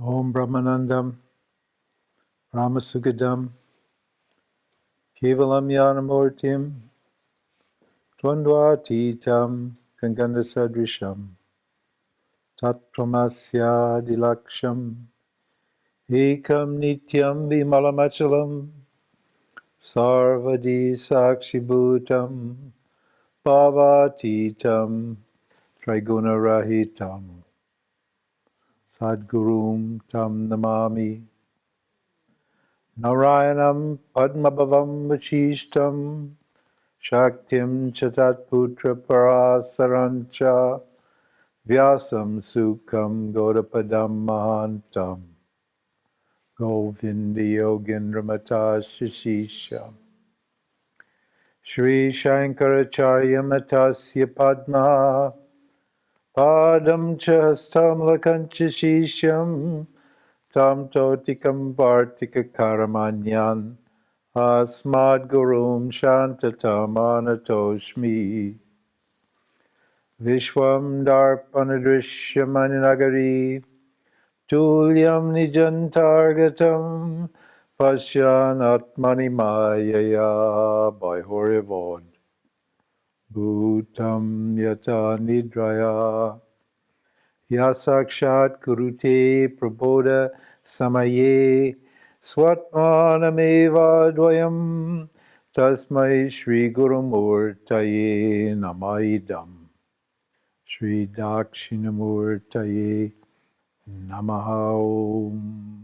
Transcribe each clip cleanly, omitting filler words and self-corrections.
Om Brahmanandam Ramasugadam Kevalam Yanamurtim Twandvatitam Kangandasadrisham Tat Pramasya Dilaksham Ekam Nityam Vimalamachalam Sarvadi Sakshibhutam Bhavatitam Trigunarahitam Sadgurum Tam Namami Narayanam Padmabhavam Vachishtam Shaktim Chatatputra Parasarancha Vyasam Sukham Godapadam Mahantam Govindi Yogindramatā Shisha Shri Shankaracharya Matasya Padma Padam Chastam Lakancha Shisham Tam Totikam Vartika Karamanyan Asmad Gurum Shantatam Anatoshmi Vishwam Darpanadrishyamani Tulyam Nijantargatam Pashyan Atmani Mayaya Bhaihorivod Bhutam Yata Nidraya Yasakshat Kurute Prabodha Samaye Swatmanameva Dvayam Tasmai Shri Gurumurtaye Namaidam Shri Dakshinamurtaye Namaha Om.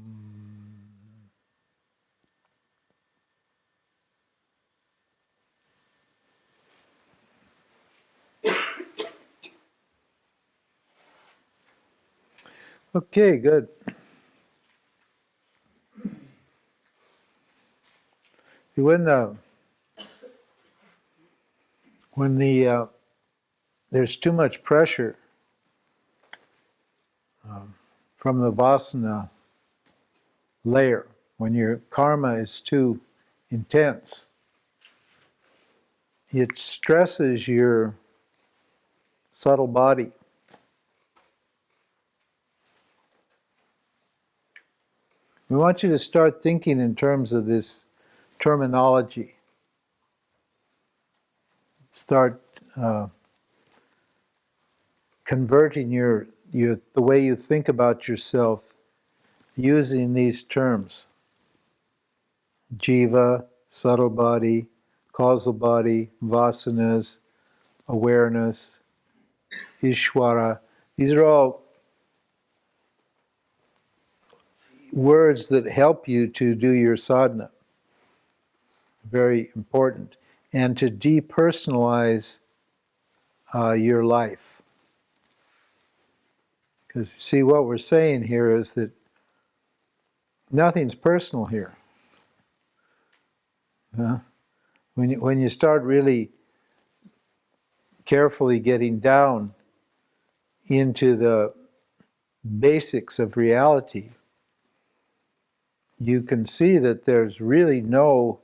Okay, good. When there's too much pressure from the vasana layer, when your karma is too intense, it stresses your subtle body. We want you to start thinking in terms of this terminology. Start converting the way you think about yourself using these terms. Jiva, subtle body, causal body, vasanas, awareness, Ishvara. These are all words that help you to do your sadhana. Very important. And to depersonalize your life. Because see, what we're saying here is that nothing's personal here. When you start really carefully getting down into the basics of reality, you can see that there's really no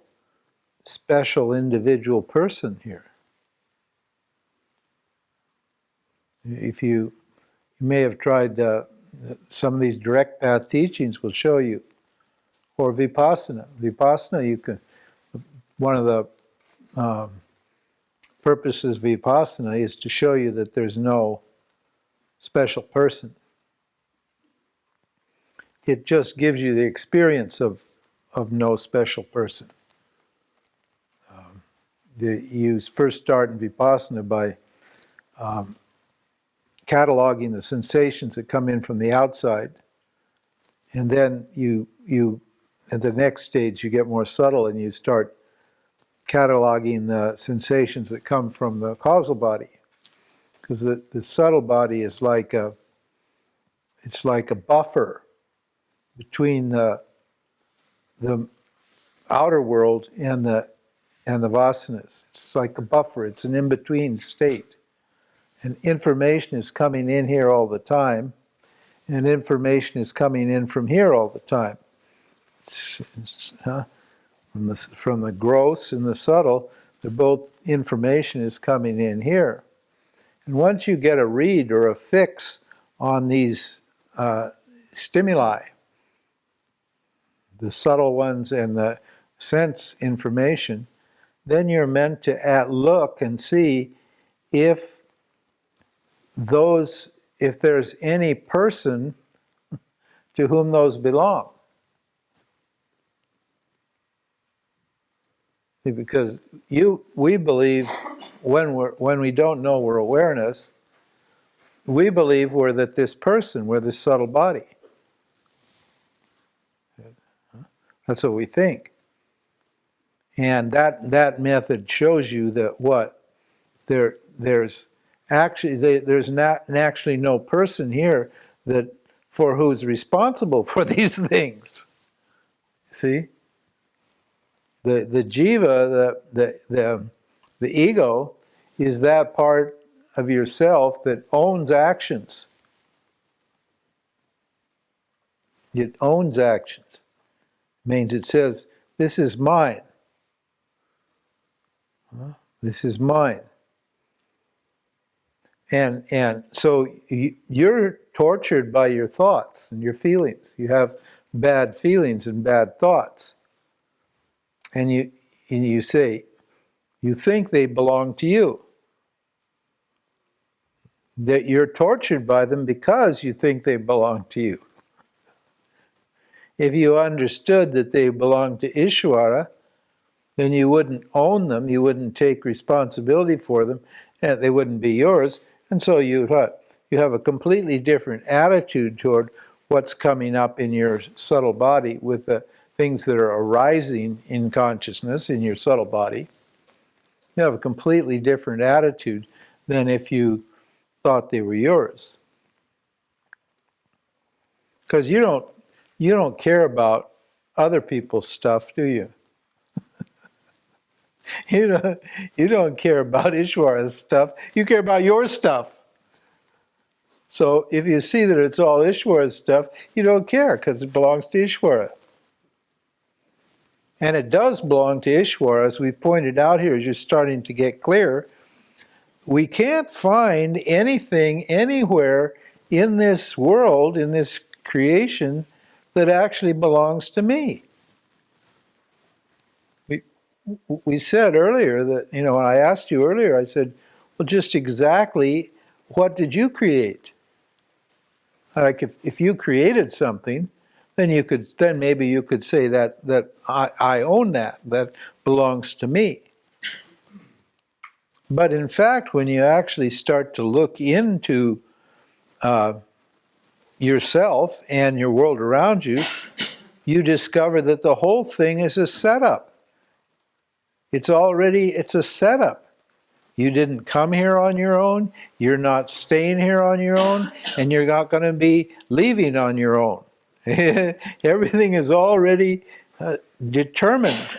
special individual person here. If you may have tried some of these direct path teachings will show you, or Vipassana. Vipassana, one of the purposes of Vipassana is to show you that there's no special person. It just gives you the experience of no special person. You first start in Vipassana by cataloging the sensations that come in from the outside, and then you at the next stage you get more subtle and you start cataloging the sensations that come from the causal body, because the subtle body is like a buffer between the outer world and the vasanas. It's like a buffer. It's an in-between state. And information is coming in here all the time, and information is coming in from here all the time. From the gross and the subtle, both information is coming in here. And once you get a read or a fix on these stimuli, the subtle ones and the sense information, then you're meant to look and see if there's any person to whom those belong. Because we believe when we don't know we're awareness, we believe we're this person, we're this subtle body. That's what we think. And that method shows you that there's actually no person here for who's responsible for these things. See? The jiva, the ego, is that part of yourself that owns actions. It owns actions. Means it says, this is mine. This is mine. And so you're tortured by your thoughts and your feelings. You have bad feelings and bad thoughts. And you say, you think they belong to you. That you're tortured by them because you think they belong to you. If you understood that they belong to Ishvara, then you wouldn't own them, you wouldn't take responsibility for them, and they wouldn't be yours. And so you have a completely different attitude toward what's coming up in your subtle body with the things that are arising in consciousness in your subtle body. You have a completely different attitude than if you thought they were yours. Because you don't care about other people's stuff, do you? You don't care about Ishvara's stuff. You care about your stuff. So if you see that it's all Ishvara's stuff, you don't care because it belongs to Ishvara. And it does belong to Ishvara, as we pointed out here, as you're starting to get clear. We can't find anything anywhere in this world, in this creation, that actually belongs to me. We said earlier that, when I asked you earlier, I said, well, just exactly what did you create? Like if you created something, then maybe you could say that I own that belongs to me. But in fact, when you actually start to look into yourself and your world around you, you discover that the whole thing is a setup. It's a setup. You didn't come here on your own, you're not staying here on your own, and you're not going to be leaving on your own. Everything is already determined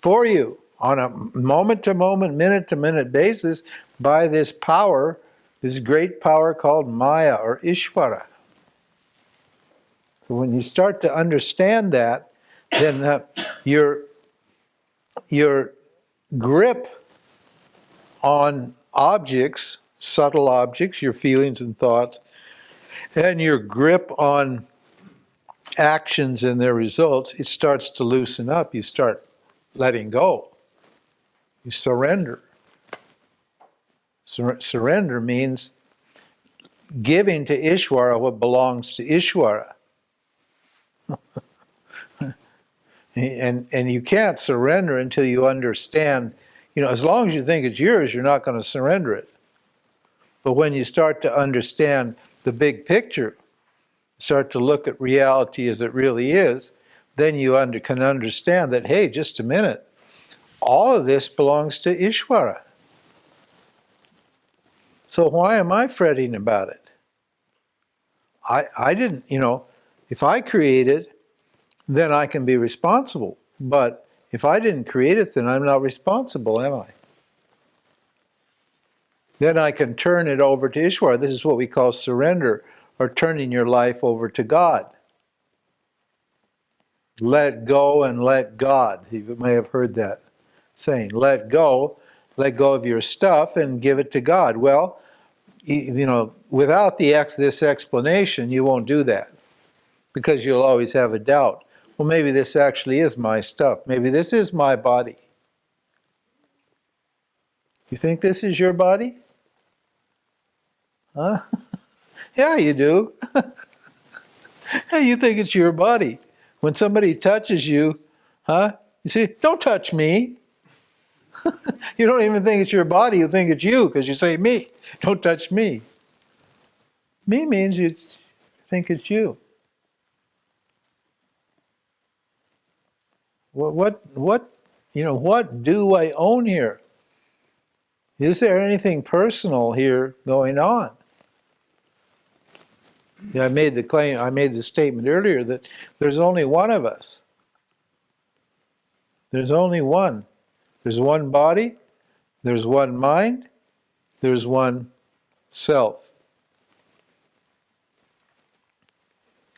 for you on a moment-to-moment, minute-to-minute basis by this power, this great power called Maya or Ishvara. So when you start to understand that, then your grip on objects, subtle objects, your feelings and thoughts, and your grip on actions and their results, it starts to loosen up. You start letting go. You surrender. Surrender means giving to Ishvara what belongs to Ishvara. And you can't surrender until you understand, as long as you think it's yours, you're not going to surrender it. But when you start to understand the big picture, start to look at reality as it really is, then you can understand that, hey, just a minute, all of this belongs to Ishvara. So why am I fretting about it? I didn't, if I create it, then I can be responsible. But if I didn't create it, then I'm not responsible, am I? Then I can turn it over to Ishvara. This is what we call surrender, or turning your life over to God. Let go and let God. You may have heard that saying. Let go of your stuff and give it to God. Well, without this explanation, you won't do that, because you'll always have a doubt. Well, maybe this actually is my stuff. Maybe this is my body. You think this is your body? Huh? Yeah, you do. Hey, you think it's your body. When somebody touches you, you say, don't touch me. You don't even think it's your body, you think it's you, because you say me. Don't touch me. Me means you think it's you. What do I own here? Is there anything personal here going on? Yeah, I made the statement earlier that there's only one of us. There's only one. There's one body, there's one mind, there's one self.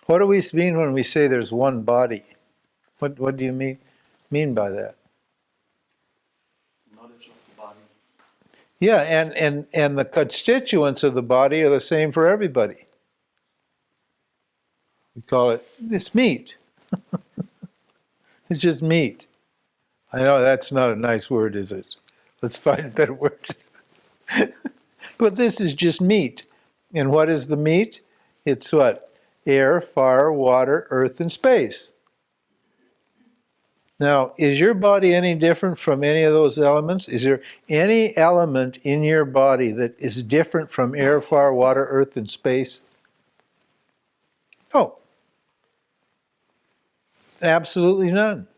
What do we mean when we say there's one body? What do you mean by that? Knowledge of the body. Yeah, and the constituents of the body are the same for everybody. We call it this meat. It's just meat. I know that's not a nice word, is it? Let's find better words. But this is just meat. And what is the meat? It's what? Air, fire, water, earth, and space. Now, is your body any different from any of those elements? Is there any element in your body that is different from air, fire, water, earth, and space? No. Absolutely none.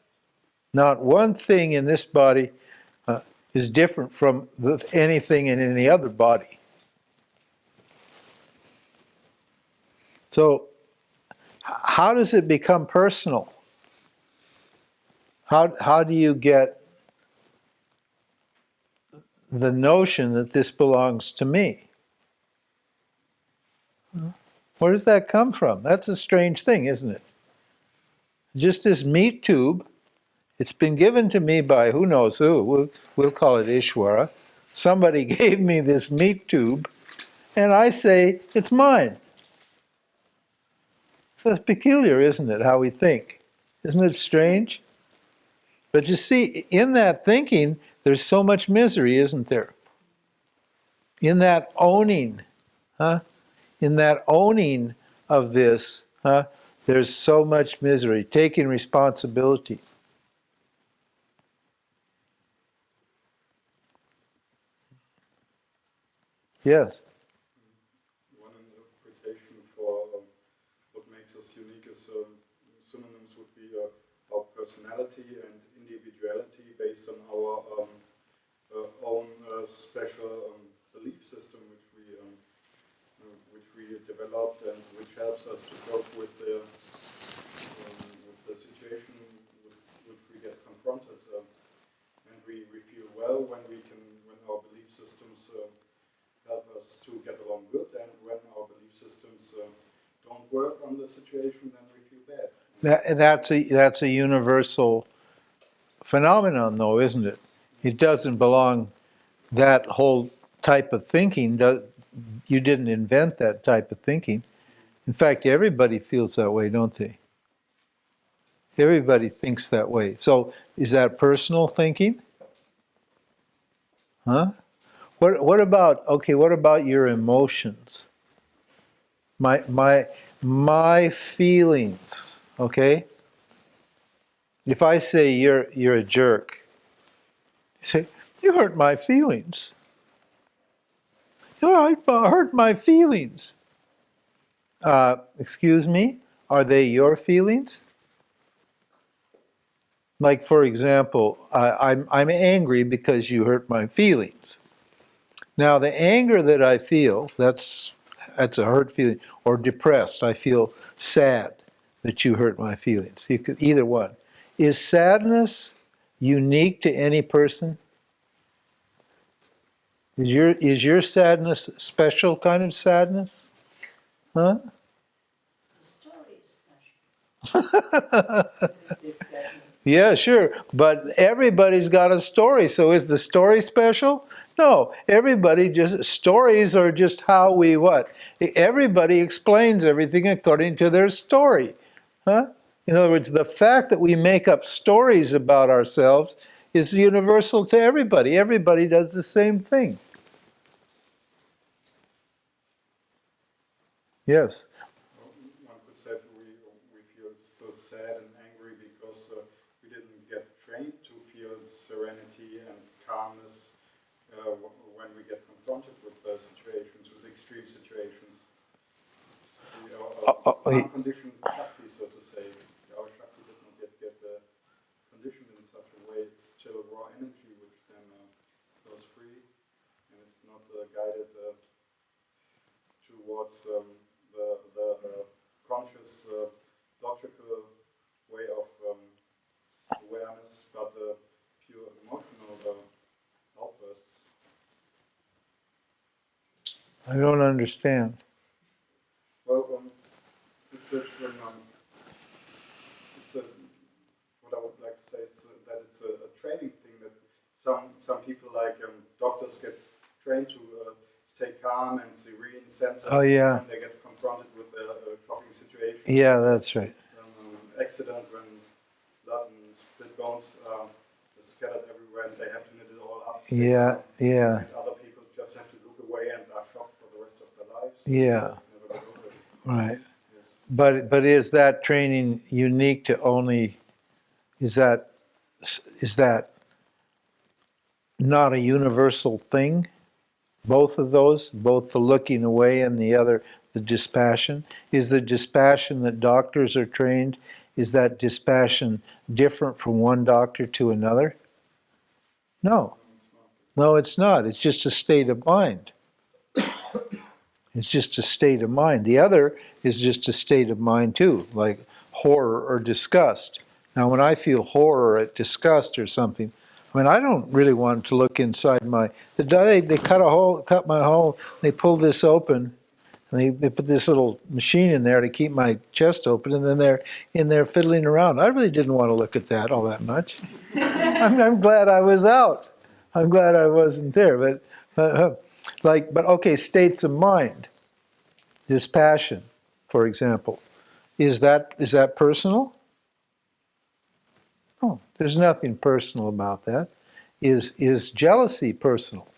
Not one thing in this body is different from anything in any other body. So, how does it become personal? How do you get the notion that this belongs to me? Where does that come from? That's a strange thing, isn't it? Just this meat tube, it's been given to me by who knows who, we'll call it Ishvara. Somebody gave me this meat tube, and I say, it's mine. So it's peculiar, isn't it, how we think? Isn't it strange? But you see, in that thinking, there's so much misery, isn't there? In that owning, in that owning of this, there's so much misery, taking responsibility. Yes? One interpretation for what makes us unique is synonyms would be our personality and individuality based on our own special belief system, which we developed and which helps us to cope with the situation with which we get confronted. And we feel well when our belief systems help us to get along good, and when our belief systems don't work on the situation, then we feel bad. That's a universal phenomenon, though, isn't it? It doesn't belong, that whole type of thinking, you didn't invent that type of thinking. In fact, everybody feels that way, don't they? Everybody thinks that way. So, is that personal thinking? Huh? What about your emotions? My feelings, okay? If I say you're a jerk, you say, you hurt my feelings. You hurt my feelings. Excuse me, are they your feelings? Like, for example, I'm angry because you hurt my feelings. Now, the anger that I feel, that's a hurt feeling. Or depressed, I feel sad that you hurt my feelings. You could, either one. Is sadness unique to any person? Is your sadness a special kind of sadness? Huh? The story is special. This is sadness. Yeah, sure. But everybody's got a story. So is the story special? No. Everybody just, stories are just how we what? Everybody explains everything according to their story. Huh? In other words, the fact that we make up stories about ourselves is universal to everybody. Everybody does the same thing. Yes. One could say we feel still sad and angry because we didn't get trained to feel serenity and calmness when we get confronted with situations, with extreme situations. Unconditioned Shakti, so to say. Our Shakti did not yet get conditioned in such a way. It's still raw energy which then goes free, and it's not guided towards the conscious, logical way of awareness, but pure emotional outbursts. I don't understand. Well, it's what I would like to say is that it's a training thing that some people like doctors get trained to stay calm and serene, centered Oh, yeah. when they get confronted with a shocking situation. Yeah, that's right. Accident when blood and split bones are scattered everywhere and they have to knit it all up. Yeah, yeah. And other people just have to look away and are shocked for the rest of their lives. Yeah. Never get over it. Right. Yes. But is that training unique to only, is that not a universal thing? Both of those, both the looking away and the other, the dispassion? Is the dispassion that doctors are trained, is that dispassion different from one doctor to another? No. No, it's not. It's just a state of mind. It's just a state of mind. The other is just a state of mind too, like horror or disgust. Now, when I feel horror at disgust or something, I mean, I don't really want to look inside my. The day they cut my hole, they pulled this open, and they put this little machine in there to keep my chest open, and then they're in there fiddling around. I really didn't want to look at that all that much. I'm glad I was out. I'm glad I wasn't there. But okay, states of mind, dispassion, for example, is that personal? Oh, there's nothing personal about that. Is jealousy personal?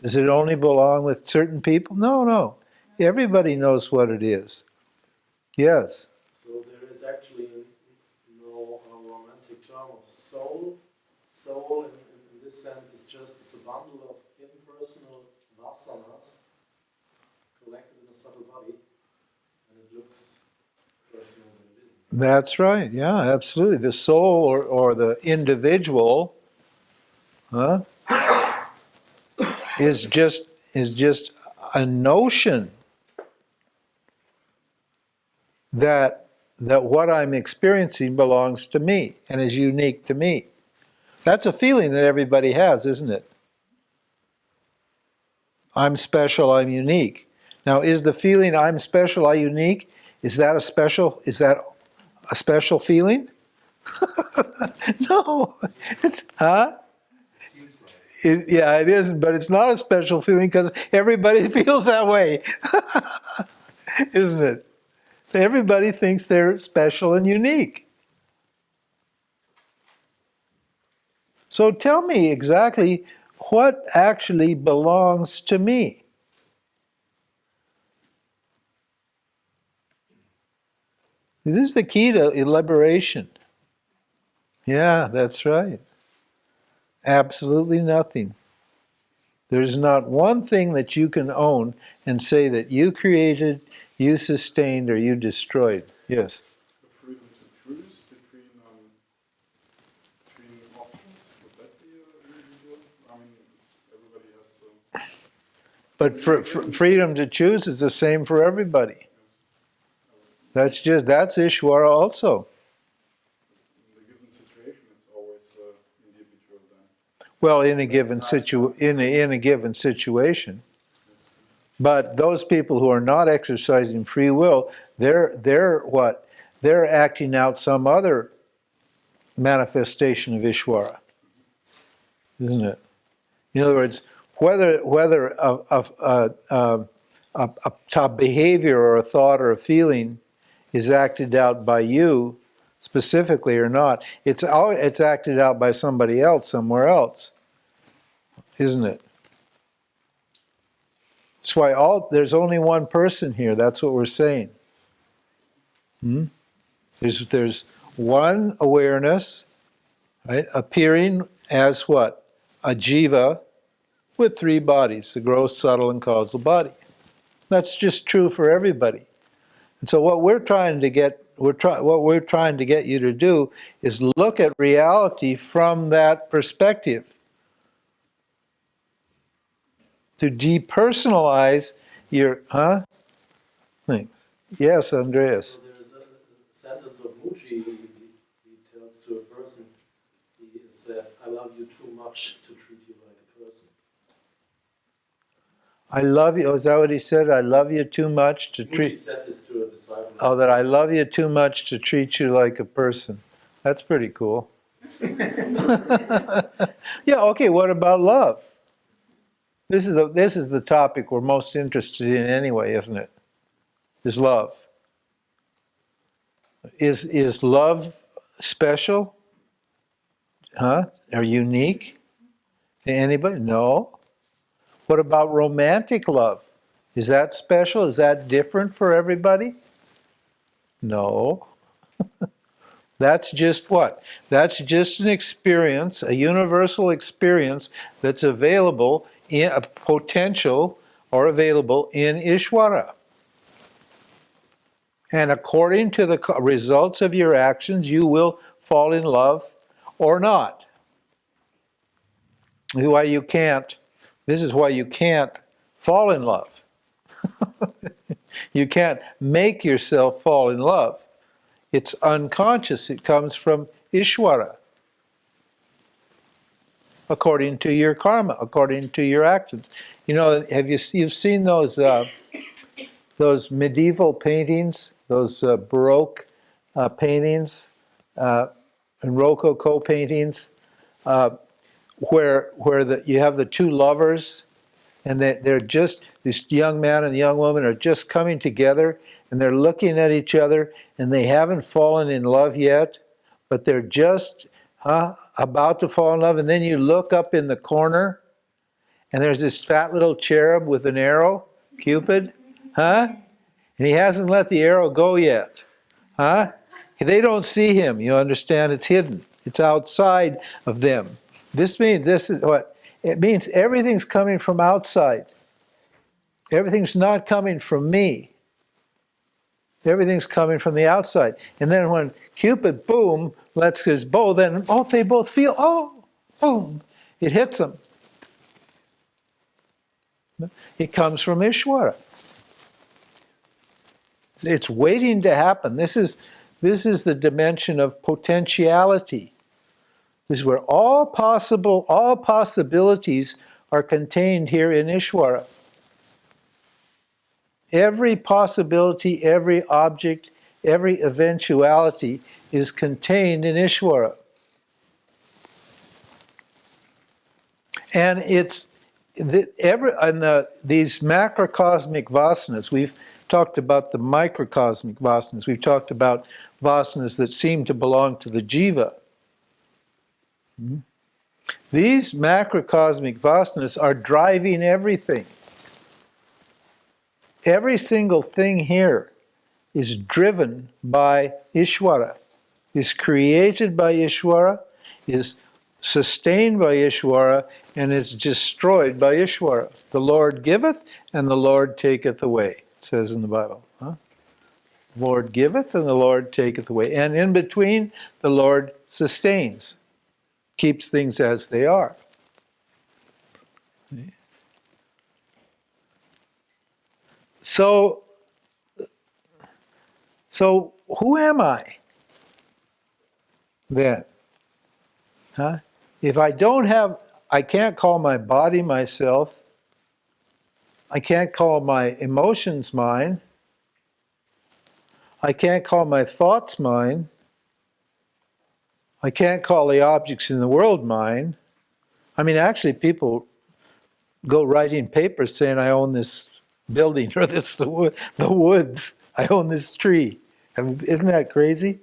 Does it only belong with certain people? No. Everybody knows what it is. Yes. So there is actually no romantic term of soul. Soul, in this sense, it's a bundle of impersonal vasanas collected in a subtle body, and it looks personal when it isn't. That's right. Yeah, absolutely. The soul or the individual, is just a notion that what I'm experiencing belongs to me and is unique to me. That's a feeling that everybody has, isn't it? I'm special, I'm unique. Now, is the feeling I'm special, I'm unique, is that a special feeling? No. Huh? It isn't, but it's not a special feeling because everybody feels that way. Isn't it? Everybody thinks they're special and unique. So tell me exactly what actually belongs to me. This is the key to liberation. Yeah, that's right. Absolutely nothing. There's not one thing that you can own and say that you created, you sustained, or you destroyed. Yes? The freedom to choose between options, would that be an individual? I mean, everybody has to... But freedom to choose is the same for everybody. That's Ishvara also. In the given situation, it's always individual then. Well, in a given situation. But those people who are not exercising free will, they're what? They're acting out some other manifestation of Ishvara, isn't it? In other words, whether a behavior or a thought or a feeling is acted out by you specifically or not, it's acted out by somebody else somewhere else, isn't it? That's why there's only one person here. That's what we're saying. There's one awareness, right, appearing as what? A jiva with three bodies, the gross, subtle, and causal body. That's just true for everybody. And so what we're trying to get you to do is look at reality from that perspective. To depersonalize your things. Yes, Andreas. So there is a sentence of Muji. He tells to a person, he said, "I love you too much to treat you like a person." I love you. Oh, is that what he said? I love you too much to treat. Muji said this to a disciple. Oh, that I love you too much to treat you like a person. That's pretty cool. Yeah. Okay. What about love? This is the topic we're most interested in anyway, isn't it? Is love. Is love special? Or unique to anybody? No. What about romantic love? Is that special? Is that different for everybody? No. That's just what? That's just an experience, a universal experience that's available in a potential or available in Ishvara. And according to the results of your actions, you will fall in love or not. This is why you can't fall in love. You can't make yourself fall in love. It's unconscious. It comes from Ishvara. According to your karma, according to your actions. You know, you've seen those medieval paintings, those Baroque paintings, and Rococo paintings, where you have the two lovers, and they're just, this young man and young woman are just coming together, and they're looking at each other, and they haven't fallen in love yet, but they're just about to fall in love, and then you look up in the corner, and there's this fat little cherub with an arrow, Cupid, and he hasn't let the arrow go yet, They don't see him, you understand? It's hidden. It's outside of them. This is what? It means everything's coming from outside. Everything's not coming from me. Everything's coming from the outside. And then when Cupid, boom, lets his bow, then, they both feel, boom, it hits them. It comes from Ishvara. It's waiting to happen. This is the dimension of potentiality. This is where all possibilities are contained here in Ishvara. Every possibility, every object, every eventuality is contained in Ishvara. And these macrocosmic vasanas, we've talked about the microcosmic vasanas, we've talked about vasanas that seem to belong to the jiva. These macrocosmic vasanas are driving everything. Every single thing here is driven by Ishvara, is created by Ishvara, is sustained by Ishvara, and is destroyed by Ishvara. The Lord giveth and the Lord taketh away, it says in the Bible. The Lord giveth and the Lord taketh away. And in between, the Lord sustains, keeps things as they are. So who am I then? If I can't call my body myself, I can't call my emotions mine, I can't call my thoughts mine, I can't call the objects in the world mine. I mean, actually, people go writing papers saying, I own this building or the woods. I own this tree. I mean, isn't that crazy?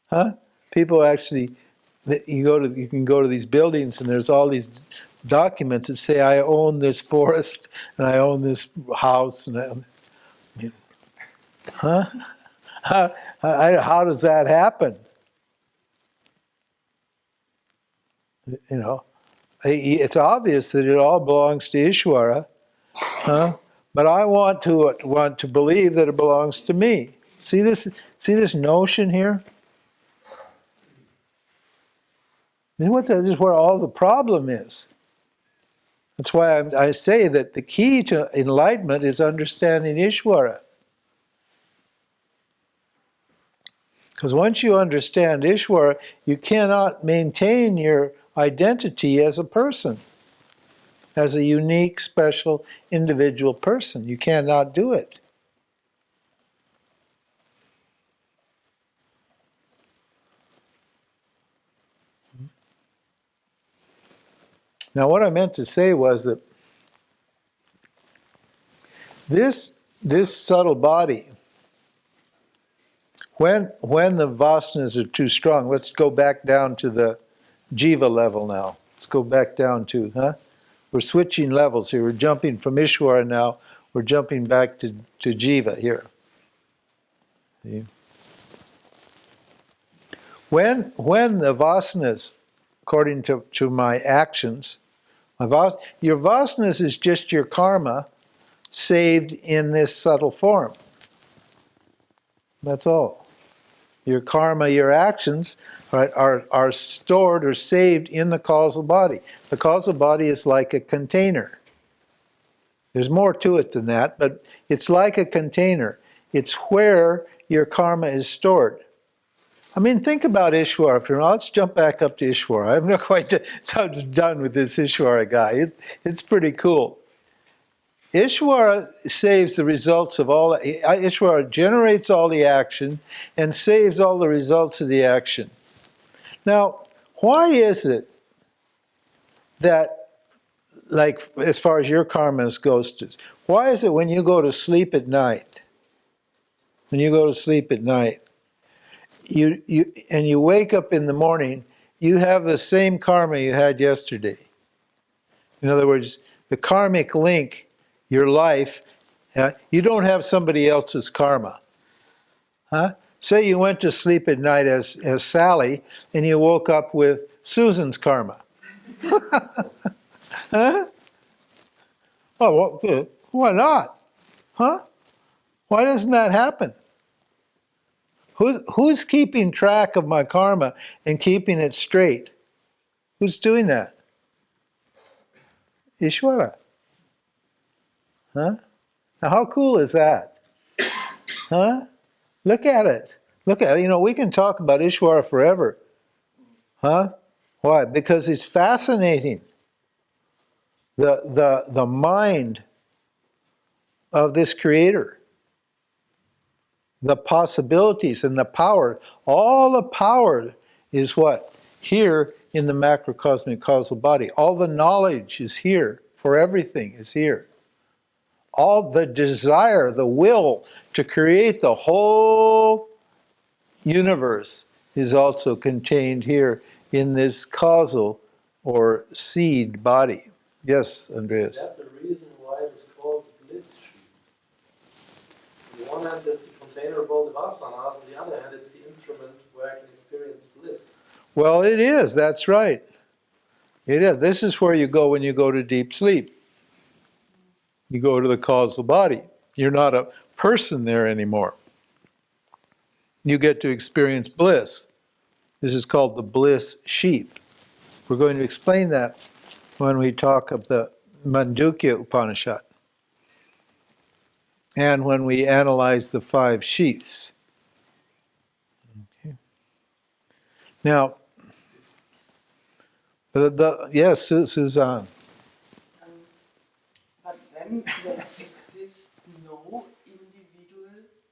Huh? People actually, you can go to these buildings and there's all these documents that say, I own this forest and I own this house. And I mean, huh? How does that happen? You know, it's obvious that it all belongs to Ishvara, huh? But I want to believe that it belongs to me. See this notion here? This is where all the problem is. That's why I say that the key to enlightenment is understanding Ishvara. Because once you understand Ishvara, you cannot maintain your identity as a person, as a unique, special, individual person. You cannot do it. Now, what I meant to say was that this subtle body, when the vasanas are too strong, let's go back down to the Jiva level now. Let's go back down to, we're switching levels here. We're jumping from Ishvara now. We're jumping back to Jiva here. See? When the vasanas, according to my actions, your vasanas is just your karma saved in this subtle form. That's all. Your karma, your actions, right, are stored or saved in the causal body. The causal body is like a container. There's more to it than that, but it's like a container. It's where your karma is stored. I mean, think about Ishvara. Let's jump back up to Ishvara. I'm not quite done with this Ishvara guy. It's pretty cool. Ishvara saves the results of all. Ishvara generates all the action and saves all the results of the action. Now, why is it that, like, as far as your karma goes, why is it when you go to sleep at night, you wake up in the morning, you have the same karma you had yesterday? In other words, the karmic link, your life, you don't have somebody else's karma. Huh? Say you went to sleep at night as Sally, and you woke up with Susan's karma. Huh? Oh, why not? Huh? Why doesn't that happen? Who's keeping track of my karma and keeping it straight? Who's doing that? Ishvara. Huh? Now, how cool is that? Huh? Look at it. Look at it. You know, we can talk about Ishvara forever. Huh? Why? Because it's fascinating. The mind of this creator. The possibilities and the power. All the power is what? Here in the macrocosmic causal body. All the knowledge is here. For everything is here. All the desire, the will to create the whole universe is also contained here in this causal or seed body. Yes, Andreas? Is that the reason why it is called the bliss sheet? On the one hand, there's the container of all the vasanas, on the other hand, it's the instrument where I can experience bliss. Well, it is, that's right. It is. This is where you go when you go to deep sleep. You go to the causal body. You're not a person there anymore. You get to experience bliss. This is called the bliss sheath. We're going to explain that when we talk of the Mandukya Upanishad and when we analyze the 5 sheaths. Okay. Now, yes, Suzanne. But then there exists no individual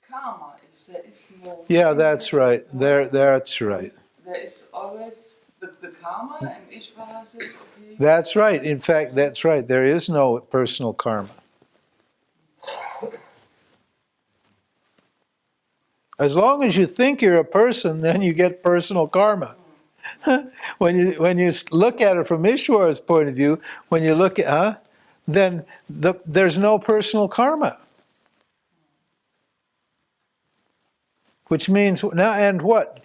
karma. If there is no Yeah, that's right. That's right. There is always always the karma, and Ishvara says, okay. That's right. In fact, that's right. There is no personal karma. As long as you think you're a person, then you get personal karma. When you look at it from Ishvara's point of view, when you look at, then there's no personal karma. Which means now, and what?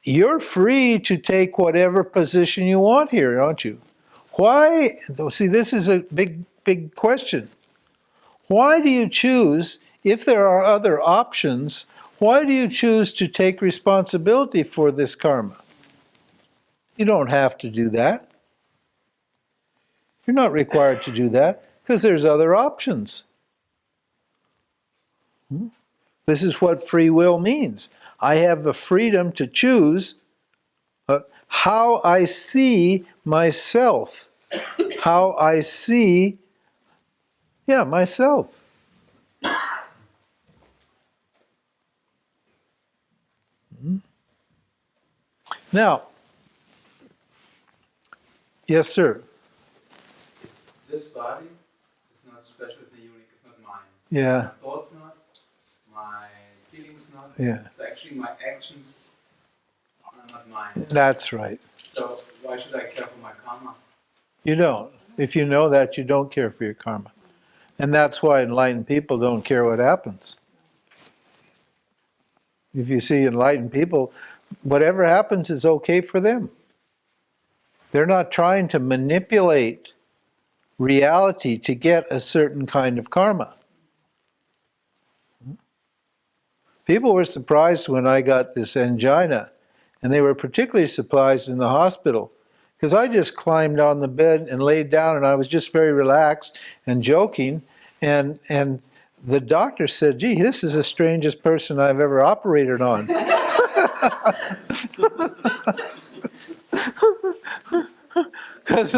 You're free to take whatever position you want here, aren't you? Why? See, this is a big question. Why do you choose, if there are other options, why do you choose to take responsibility for this karma? You don't have to do that. You're not required to do that because there's other options. This is what free will means. I have the freedom to choose how I see myself, how I see, myself. Now, yes, sir. This body is not special, it's not unique, it's not mine. Yeah. My thoughts not, my feelings not. Yeah. So actually my actions are not mine. That's right. So why should I care for my karma? You don't. If you know that, you don't care for your karma. And that's why enlightened people don't care what happens. If you see enlightened people, whatever happens is okay for them. They're not trying to manipulate reality to get a certain kind of karma. People were surprised when I got this angina, and they were particularly surprised in the hospital, because I just climbed on the bed and laid down, and I was just very relaxed and joking, and the doctor said, "Gee, this is the strangest person I've ever operated on." Because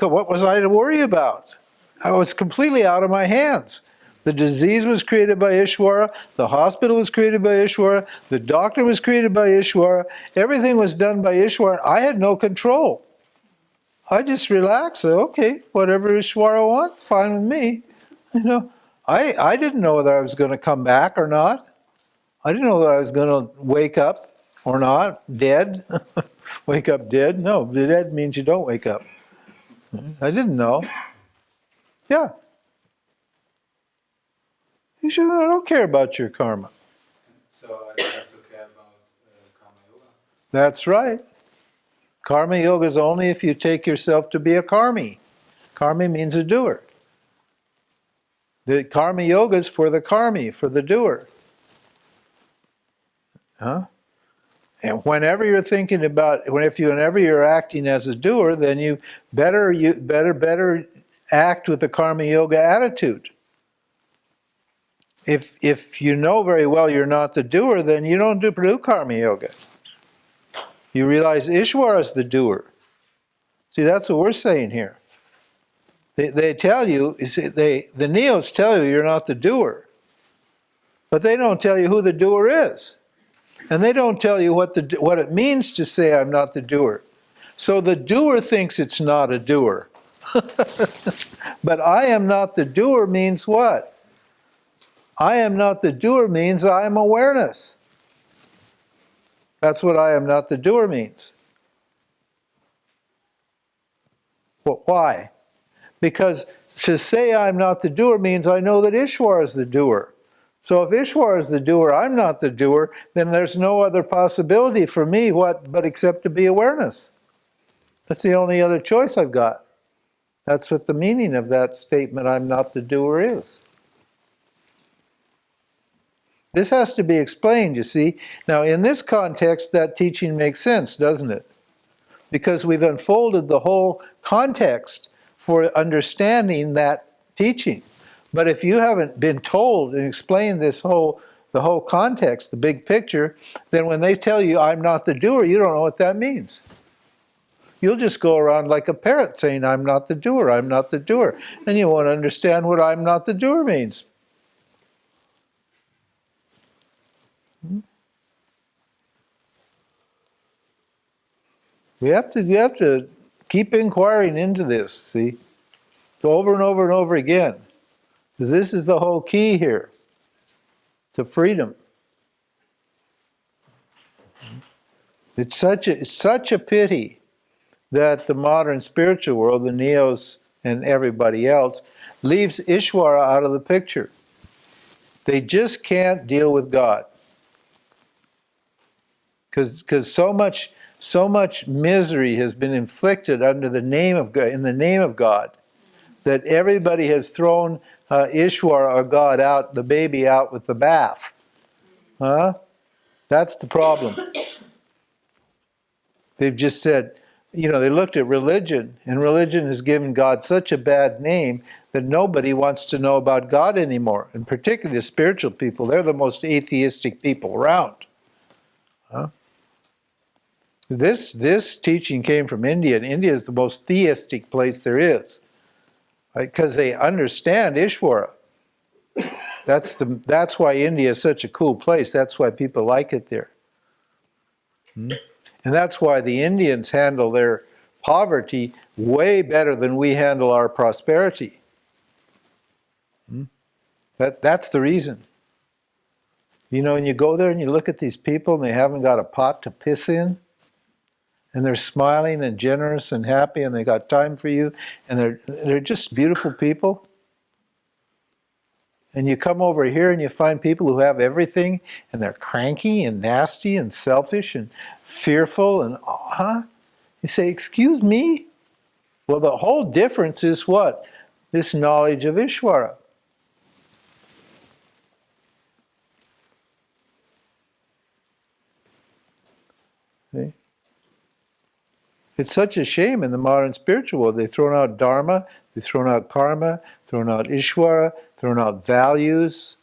what was I to worry about? I was completely out of my hands. The disease was created by Ishvara, the hospital was created by Ishvara, the doctor was created by Ishvara, everything was done by Ishvara. I had no control. I just relaxed. Said, okay, whatever Ishvara wants, fine with me. I didn't know whether I was going to come back or not. I didn't know whether I was going to wake up or not, dead. Wake up dead? No, dead means you don't wake up. I didn't know. Yeah. You should. I don't care about your karma. So I don't have to care about karma yoga. That's right. Karma yoga is only if you take yourself to be a karmi. Karmi means a doer. The karma yoga is for the karmi, for the doer. And whenever you're thinking about, whenever you're acting as a doer, then you better act with the karma yoga attitude. If you know very well you're not the doer, then you don't do karma yoga. You realize Ishvara is the doer. See, that's what we're saying here. They tell you, the neos tell you you're not the doer, but they don't tell you who the doer is, and they don't tell you what it means to say I'm not the doer. So the doer thinks it's not a doer. But I am not the doer means what? I am not the doer means I am awareness. That's what I am not the doer means. Well, why? Because to say I'm not the doer means I know that Ishvara is the doer. So if Ishvara is the doer, I'm not the doer, then there's no other possibility for me but except to be awareness. That's the only other choice I've got. That's what the meaning of that statement, I'm not the doer, is. This has to be explained, you see. Now, in this context, that teaching makes sense, doesn't it? Because we've unfolded the whole context for understanding that teaching. But if you haven't been told and explained the whole context, the big picture, then when they tell you, I'm not the doer, you don't know what that means. You'll just go around like a parrot saying, I'm not the doer, I'm not the doer. And you won't understand what I'm not the doer means. You have to keep inquiring into this, see? It's over and over and over again. Because this is the whole key here to freedom. It's such a pity that the modern spiritual world, the neos and everybody else, leaves Ishvara out of the picture. They just can't deal with God. Because so much misery has been inflicted under the name of God, in the name of God, that everybody has thrown Ishvara or God out, the baby out with the bath. Huh? That's the problem. They've just said, they looked at religion, and religion has given God such a bad name that nobody wants to know about God anymore. And particularly the spiritual people, they're the most atheistic people around. Huh? This teaching came from India, and India is the most theistic place there is, because they understand Ishvara. That's why India is such a cool place. That's why people like it there. And that's why the Indians handle their poverty way better than we handle our prosperity. That's the reason. When you go there and you look at these people and they haven't got a pot to piss in, and they're smiling and generous and happy, and they got time for you, and they're just beautiful people. And you come over here and you find people who have everything, and they're cranky and nasty and selfish and fearful and You say, excuse me? Well, the whole difference is what? This knowledge of Ishvara. See? It's such a shame in the modern spiritual world. They've thrown out Dharma, they've thrown out karma, thrown out Ishvara, thrown out values.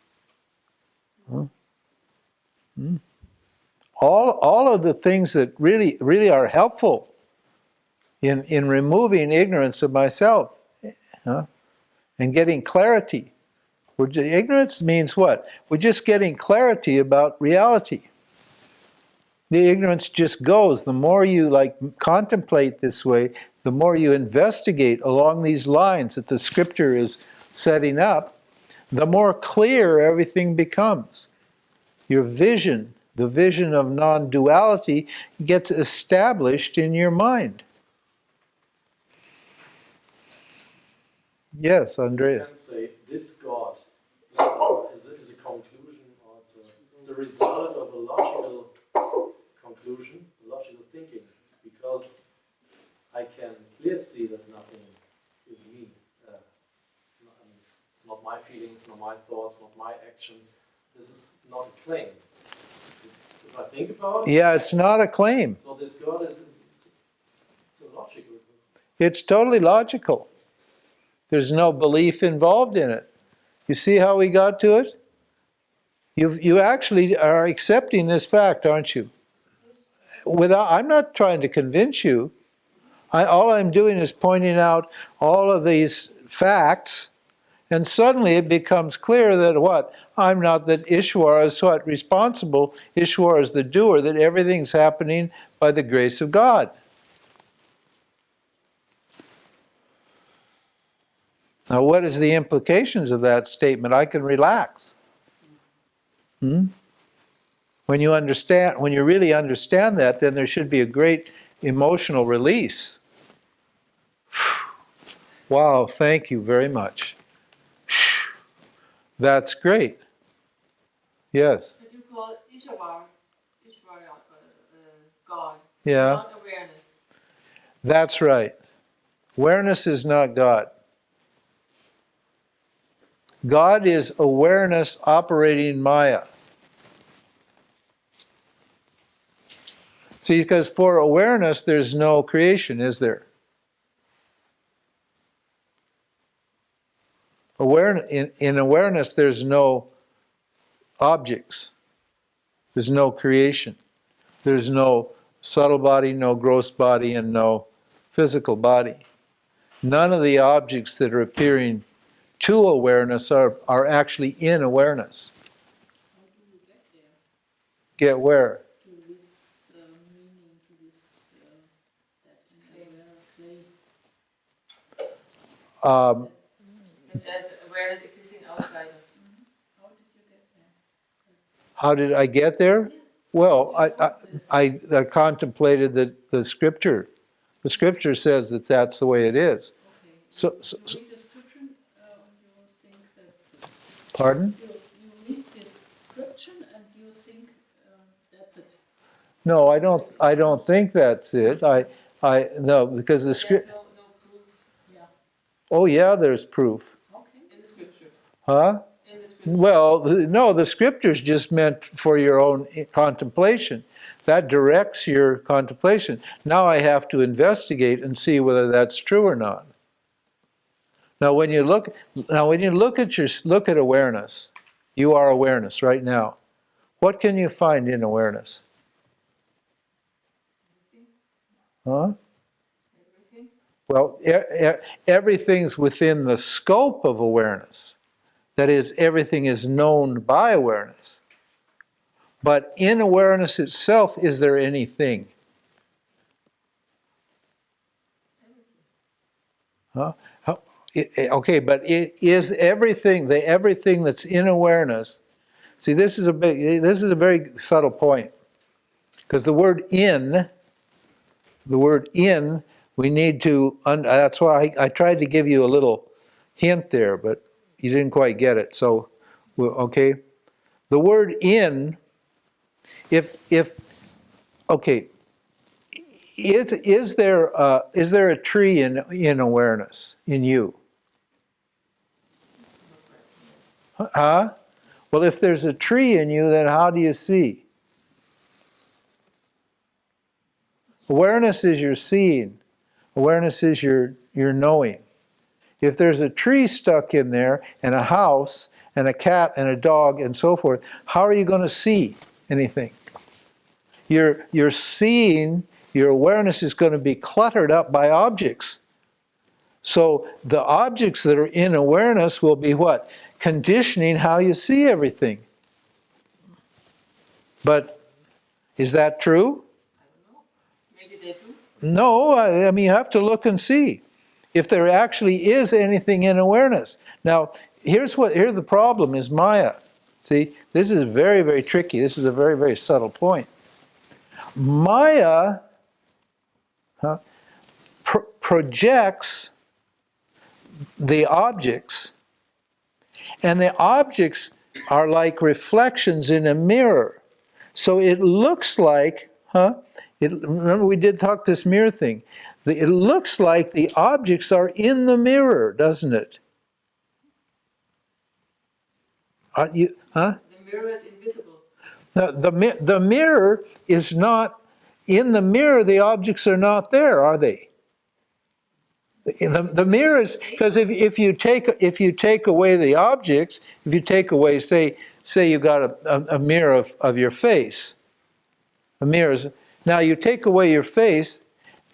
All of the things that really are helpful in removing ignorance of myself, and getting clarity. Ignorance means what? We're just getting clarity about reality. The ignorance just goes. The more you contemplate this way, the more you investigate along these lines that the scripture is setting up, the more clear everything becomes. Your vision, the vision of non-duality, gets established in your mind. Yes, You Andreas. can say this God is a conclusion, or it's a result of a logical conclusion, logical thinking, because I can clearly see that nothing is me. It's not my feelings, not my thoughts, not my actions. This is not a claim. If I think about it. Yeah, it's not a claim. So this God it's a logical. It's totally logical. There's no belief involved in it. You see how we got to it? You actually are accepting this fact, aren't you? I'm not trying to convince you. All I'm doing is pointing out all of these facts, and suddenly it becomes clear that what? I'm not, that Ishvara is what? Responsible. Ishvara is the doer, that everything's happening by the grace of God. Now, what is the implications of that statement? I can relax. When you really understand that, then there should be a great emotional release. Wow, thank you very much. That's great. Yes. But you call Ishvara God, Yeah. not awareness. That's right. Awareness is not God. God is awareness operating Maya. See, because for awareness, there's no creation, is there? In awareness, there's no objects. There's no creation. There's no subtle body, no gross body, and no physical body. None of the objects that are appearing to awareness are actually in awareness. How do you get there? Get where? To this meaning, to this There's awareness existing outside of. How did I get there? Well, I contemplated the scripture. The scripture says that that's the way it is. Okay. So, You read the scripture and you think that's it. pardon? You read this scripture and you think that's it. No, I don't. I don't think that's it. No, because the There's script. no proof. Yeah. Oh yeah, there's proof. Okay. In the scripture. Huh? In the scripture. Well, no, the scripture's just meant for your own contemplation. That directs your contemplation. Now I have to investigate and see whether that's true or not. Now, when you look at awareness, you are awareness right now. What can you find in awareness? Huh? Everything. Well, everything's within the scope of awareness. That is, everything is known by awareness. But in awareness itself, is there anything? Huh? Okay, but is everything, the everything that's in awareness? See, this is a very subtle point, because the word in, we need to. That's why I tried to give you a little hint there, but you didn't quite get it. So, okay, the word in. If okay, is there a tree in awareness in you? Huh? Well, if there's a tree in you, then how do you see? Awareness is your seeing. Awareness is your knowing. If there's a tree stuck in there, and a house, and a cat, and a dog, and so forth, how are you going to see anything? Your seeing, your awareness is going to be cluttered up by objects. So the objects that are in awareness will be what? Conditioning how you see everything. But is that true? I don't know. Maybe they do. No, I mean, you have to look and see if there actually is anything in awareness. Now, here's the problem is Maya. See, this is very, very tricky. This is a very, very subtle point. Maya projects the objects, and the objects are like reflections in a mirror. So it looks like, remember we did talk this mirror thing. It looks like the objects are in the mirror, doesn't it? The mirror is invisible. The mirror is not, in the mirror the objects are not there, are they? The mirror is, because if you take away the objects, if you take away, say you got a mirror of your face, a mirror, now you take away your face,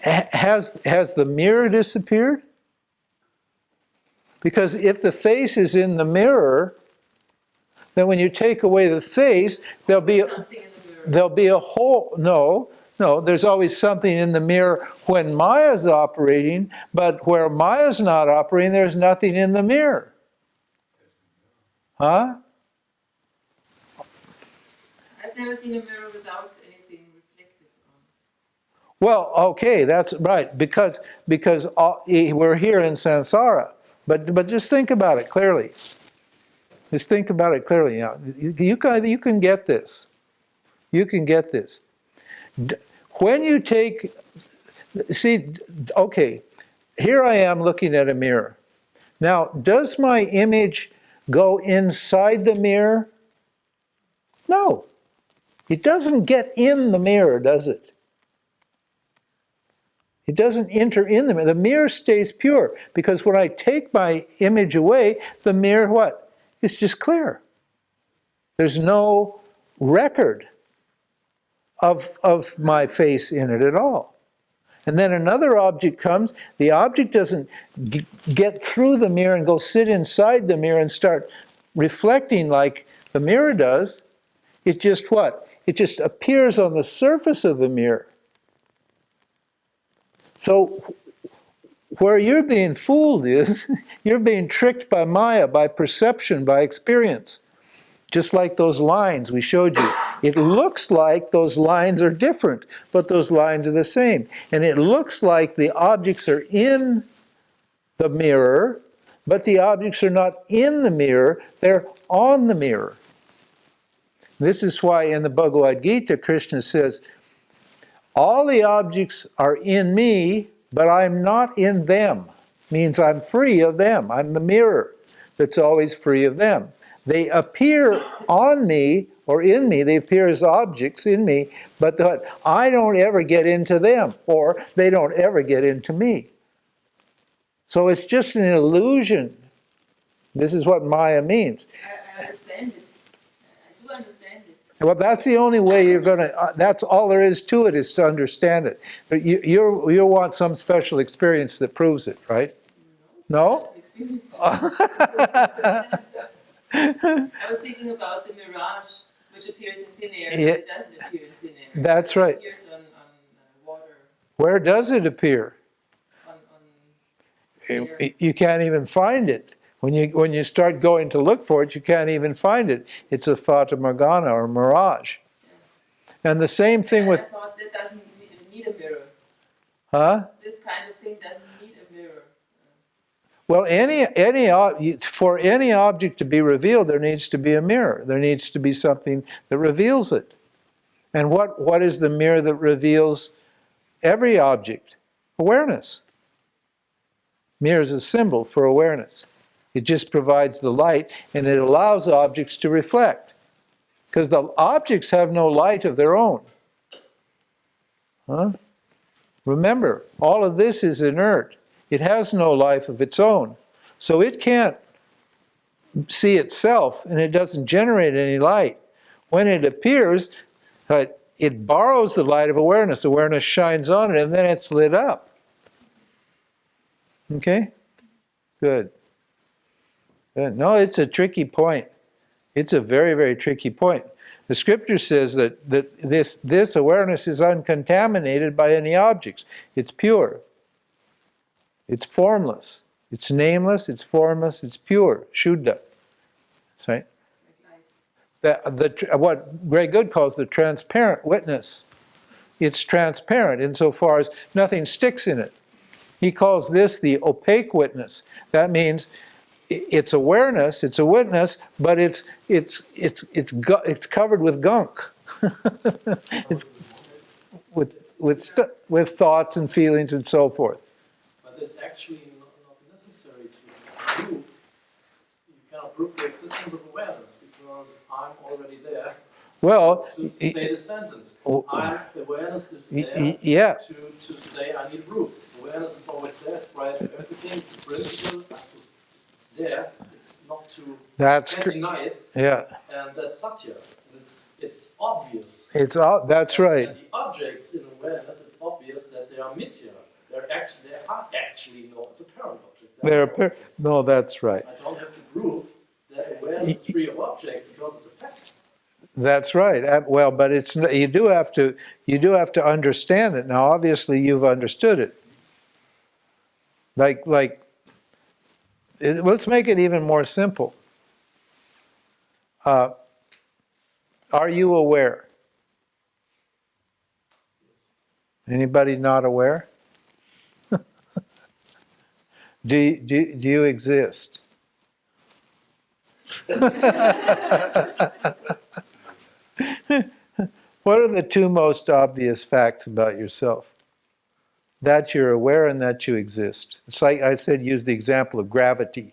has the mirror disappeared? Because if the face is in the mirror, then when you take away the face, there'll be a whole, no, there's always something in the mirror when Maya's operating, but where Maya's not operating, there's nothing in the mirror. Huh? I've never seen a mirror without anything reflected on. Well, okay, that's right, because we're here in samsara. But just think about it clearly. Just think about it clearly now. You can get this. You can get this. When you take, see, okay, here I am looking at a mirror. Now, does my image go inside the mirror? No. It doesn't get in the mirror, does it? It doesn't enter in the mirror. The mirror stays pure, because when I take my image away, the mirror, what? It's just clear. There's no record of my face in it at all. And then another object comes, the object doesn't get through the mirror and go sit inside the mirror and start reflecting like the mirror does. It just what? It just appears on the surface of the mirror. So where you're being fooled is, you're being tricked by Maya, by perception, by experience. Just like those lines we showed you. It looks like those lines are different, but those lines are the same. And it looks like the objects are in the mirror, but the objects are not in the mirror, they're on the mirror. This is why in the Bhagavad Gita, Krishna says, all the objects are in me, but I'm not in them. Means I'm free of them. I'm the mirror that's always free of them. They appear on me or in me, they appear as objects in me, but I don't ever get into them, or they don't ever get into me. So it's just an illusion. This is what Maya means. I understand it. I do understand it. Well, that's the only way you're going to, that's all there is to it, is to understand it. But you want some special experience that proves it, right? No? Experience. I was thinking about the mirage, which appears in thin air, Yeah. but it doesn't appear in thin air. That's right. It appears on water, Where does it appear? on air. You can't even find it. When you start going to look for it, you can't even find it. It's a fata morgana or mirage. And the same thing with, I thought that doesn't need a mirror. huh? This kind of thing doesn't need a mirror. Well, for any object to be revealed, there needs to be a mirror. There needs to be something that reveals it. And what is the mirror that reveals every object? Awareness. Mirror is a symbol for awareness. It just provides the light, and it allows objects to reflect. Because the objects have no light of their own. Huh? Remember, all of this is inert. It has no life of its own. So it can't see itself, and it doesn't generate any light. When it appears, it borrows the light of awareness. Awareness shines on it, and then it's lit up. Okay? Good. No, it's a tricky point. It's a very, very tricky point. The scripture says that this awareness is uncontaminated by any objects. It's pure. It's formless. It's nameless, it's formless, it's pure. Shuddha. That's right. What Greg Good calls the transparent witness. It's transparent insofar as nothing sticks in it. He calls this the opaque witness. That means it's awareness, it's a witness, but it's covered with gunk. It's with thoughts and feelings and so forth. But it's actually not necessary to prove. You cannot prove the existence of awareness because I'm already there. Well, To say the sentence, awareness is there yeah. to say I need proof. Awareness is always there, it's prior to everything, it's a principle, it's there, it's not to can't deny it, yeah. and that's satya. It's obvious. That's right. And the objects in awareness, it's obvious that they are mithya. They are actually no, it's apparent object. No, that's right. I don't have to prove that awareness is free of object because it's a fact. That's right. Well, but you do have to understand it. Now, obviously, you've understood it. Let's make it even more simple. Are you aware? Anybody not aware? Do you exist? What are the two most obvious facts about yourself? That you're aware and that you exist. It's like I said, use the example of gravity.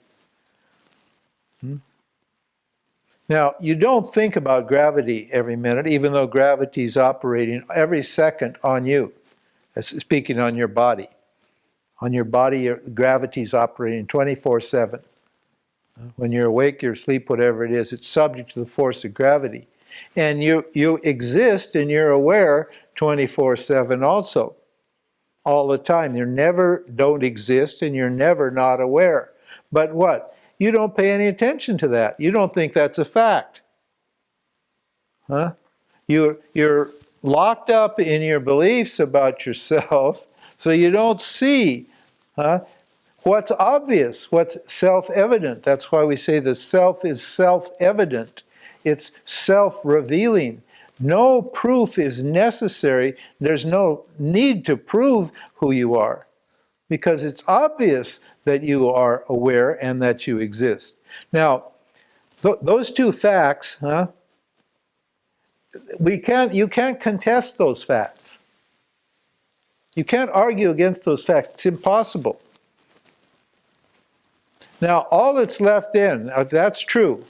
Now, you don't think about gravity every minute, even though gravity is operating every second on you, speaking on your body. On your body, gravity is operating 24/7. When you're awake, you're asleep, whatever it is, it's subject to the force of gravity. And you exist and you're aware 24/7 also, all the time. You never don't exist and you're never not aware. But what? You don't pay any attention to that. You don't think that's a fact. Huh? You're locked up in your beliefs about yourself, so you don't see Huh? What's obvious, what's self-evident. That's why we say the self is self-evident. It's self-revealing. No proof is necessary. There's no need to prove who you are, because it's obvious that you are aware and that you exist. Now, those two facts, huh? You can't contest those facts. You can't argue against those facts. It's impossible. Now, all that's left then, if that's true,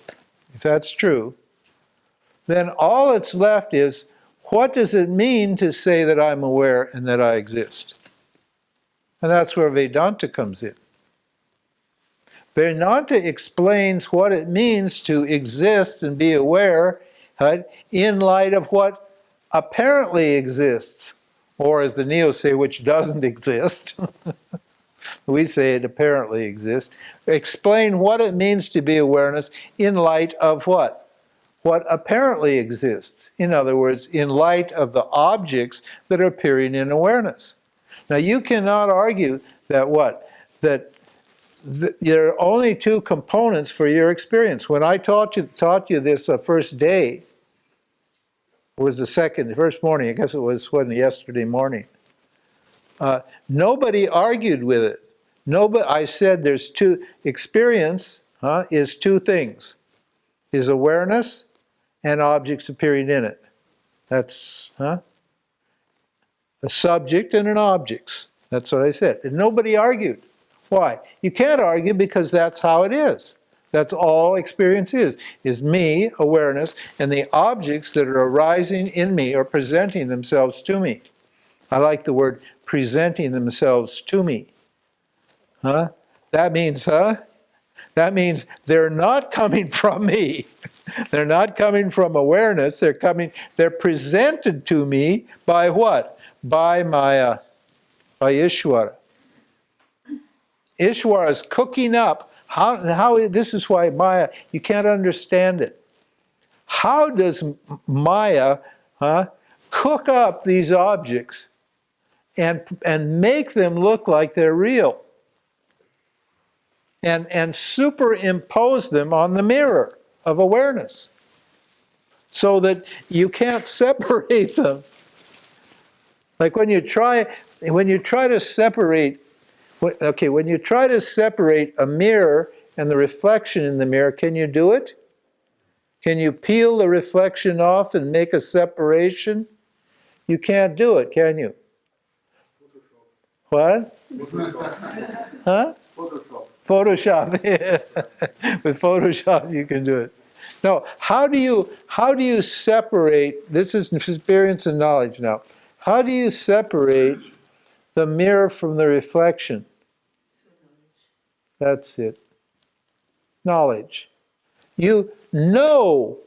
then all that's left is, what does it mean to say that I'm aware and that I exist? And that's where Vedanta comes in. Vedanta explains what it means to exist and be aware, right, in light of what apparently exists, or as the Neos say, which doesn't exist. We say it apparently exists. Explain what it means to be awareness in light of what? What apparently exists. In other words, in light of the objects that are appearing in awareness. Now you cannot argue that what? That there are only two components for your experience. When I taught you this first day, it was the first morning, I guess it was yesterday morning. Nobody argued with it. I said there's two, experience is two things, is awareness and objects appearing in it. That's a subject and an objects. That's what I said. And nobody argued. Why? You can't argue because that's how it is. That's all experience is me, awareness, and the objects that are arising in me or presenting themselves to me. I like the word presenting themselves to me. That means they're not coming from me. They're not coming from awareness. They're presented to me by what? By Maya, by Ishvara. Ishvara is cooking up. This is why Maya, you can't understand it. How does Maya cook up these objects and make them look like they're real? And superimpose them on the mirror of awareness so that you can't separate them. Like when you try to separate a mirror and the reflection in the mirror, can you do it? Can you peel the reflection off and make a separation? You can't do it, can you? What? Huh? Photoshop. With Photoshop you can do it. No, how do you separate, this is experience and knowledge now. How do you separate the mirror from the reflection? That's it. Knowledge. You know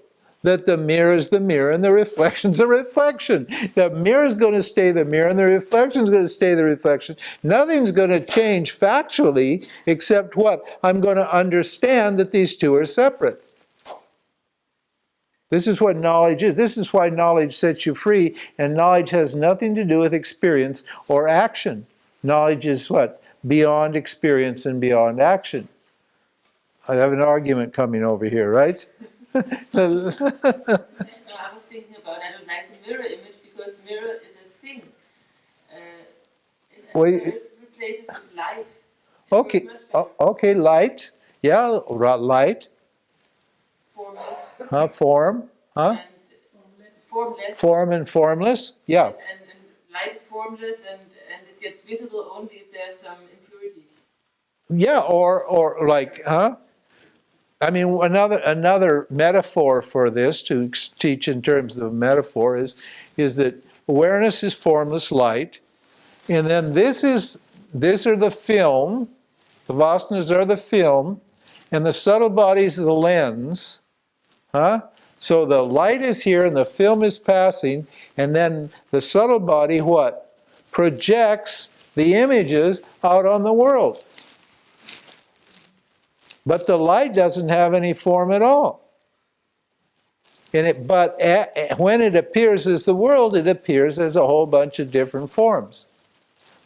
that the mirror is the mirror and the reflection's the reflection. The mirror is going to stay the mirror and the reflection is going to stay the reflection. Nothing's going to change factually except what? I'm going to understand that these two are separate. This is what knowledge is. This is why knowledge sets you free, and knowledge has nothing to do with experience or action. Knowledge is what? Beyond experience and beyond action. I have an argument coming over here, right? No, I was thinking about, I don't like the mirror image because mirror is a thing. It replaces with light. Okay, okay, light. Yeah, light. Formless. Form. And formless. Form and formless. Yeah. And light is formless and it gets visible only if there's some impurities. Yeah, or like, I mean, another metaphor for this, to teach in terms of metaphor, is that awareness is formless light, and then these are the film, the vasanas are the film, and the subtle bodies are the lens. So the light is here and the film is passing, and then the subtle body, what? Projects the images out on the world. But the light doesn't have any form at all. But when it appears as the world, it appears as a whole bunch of different forms.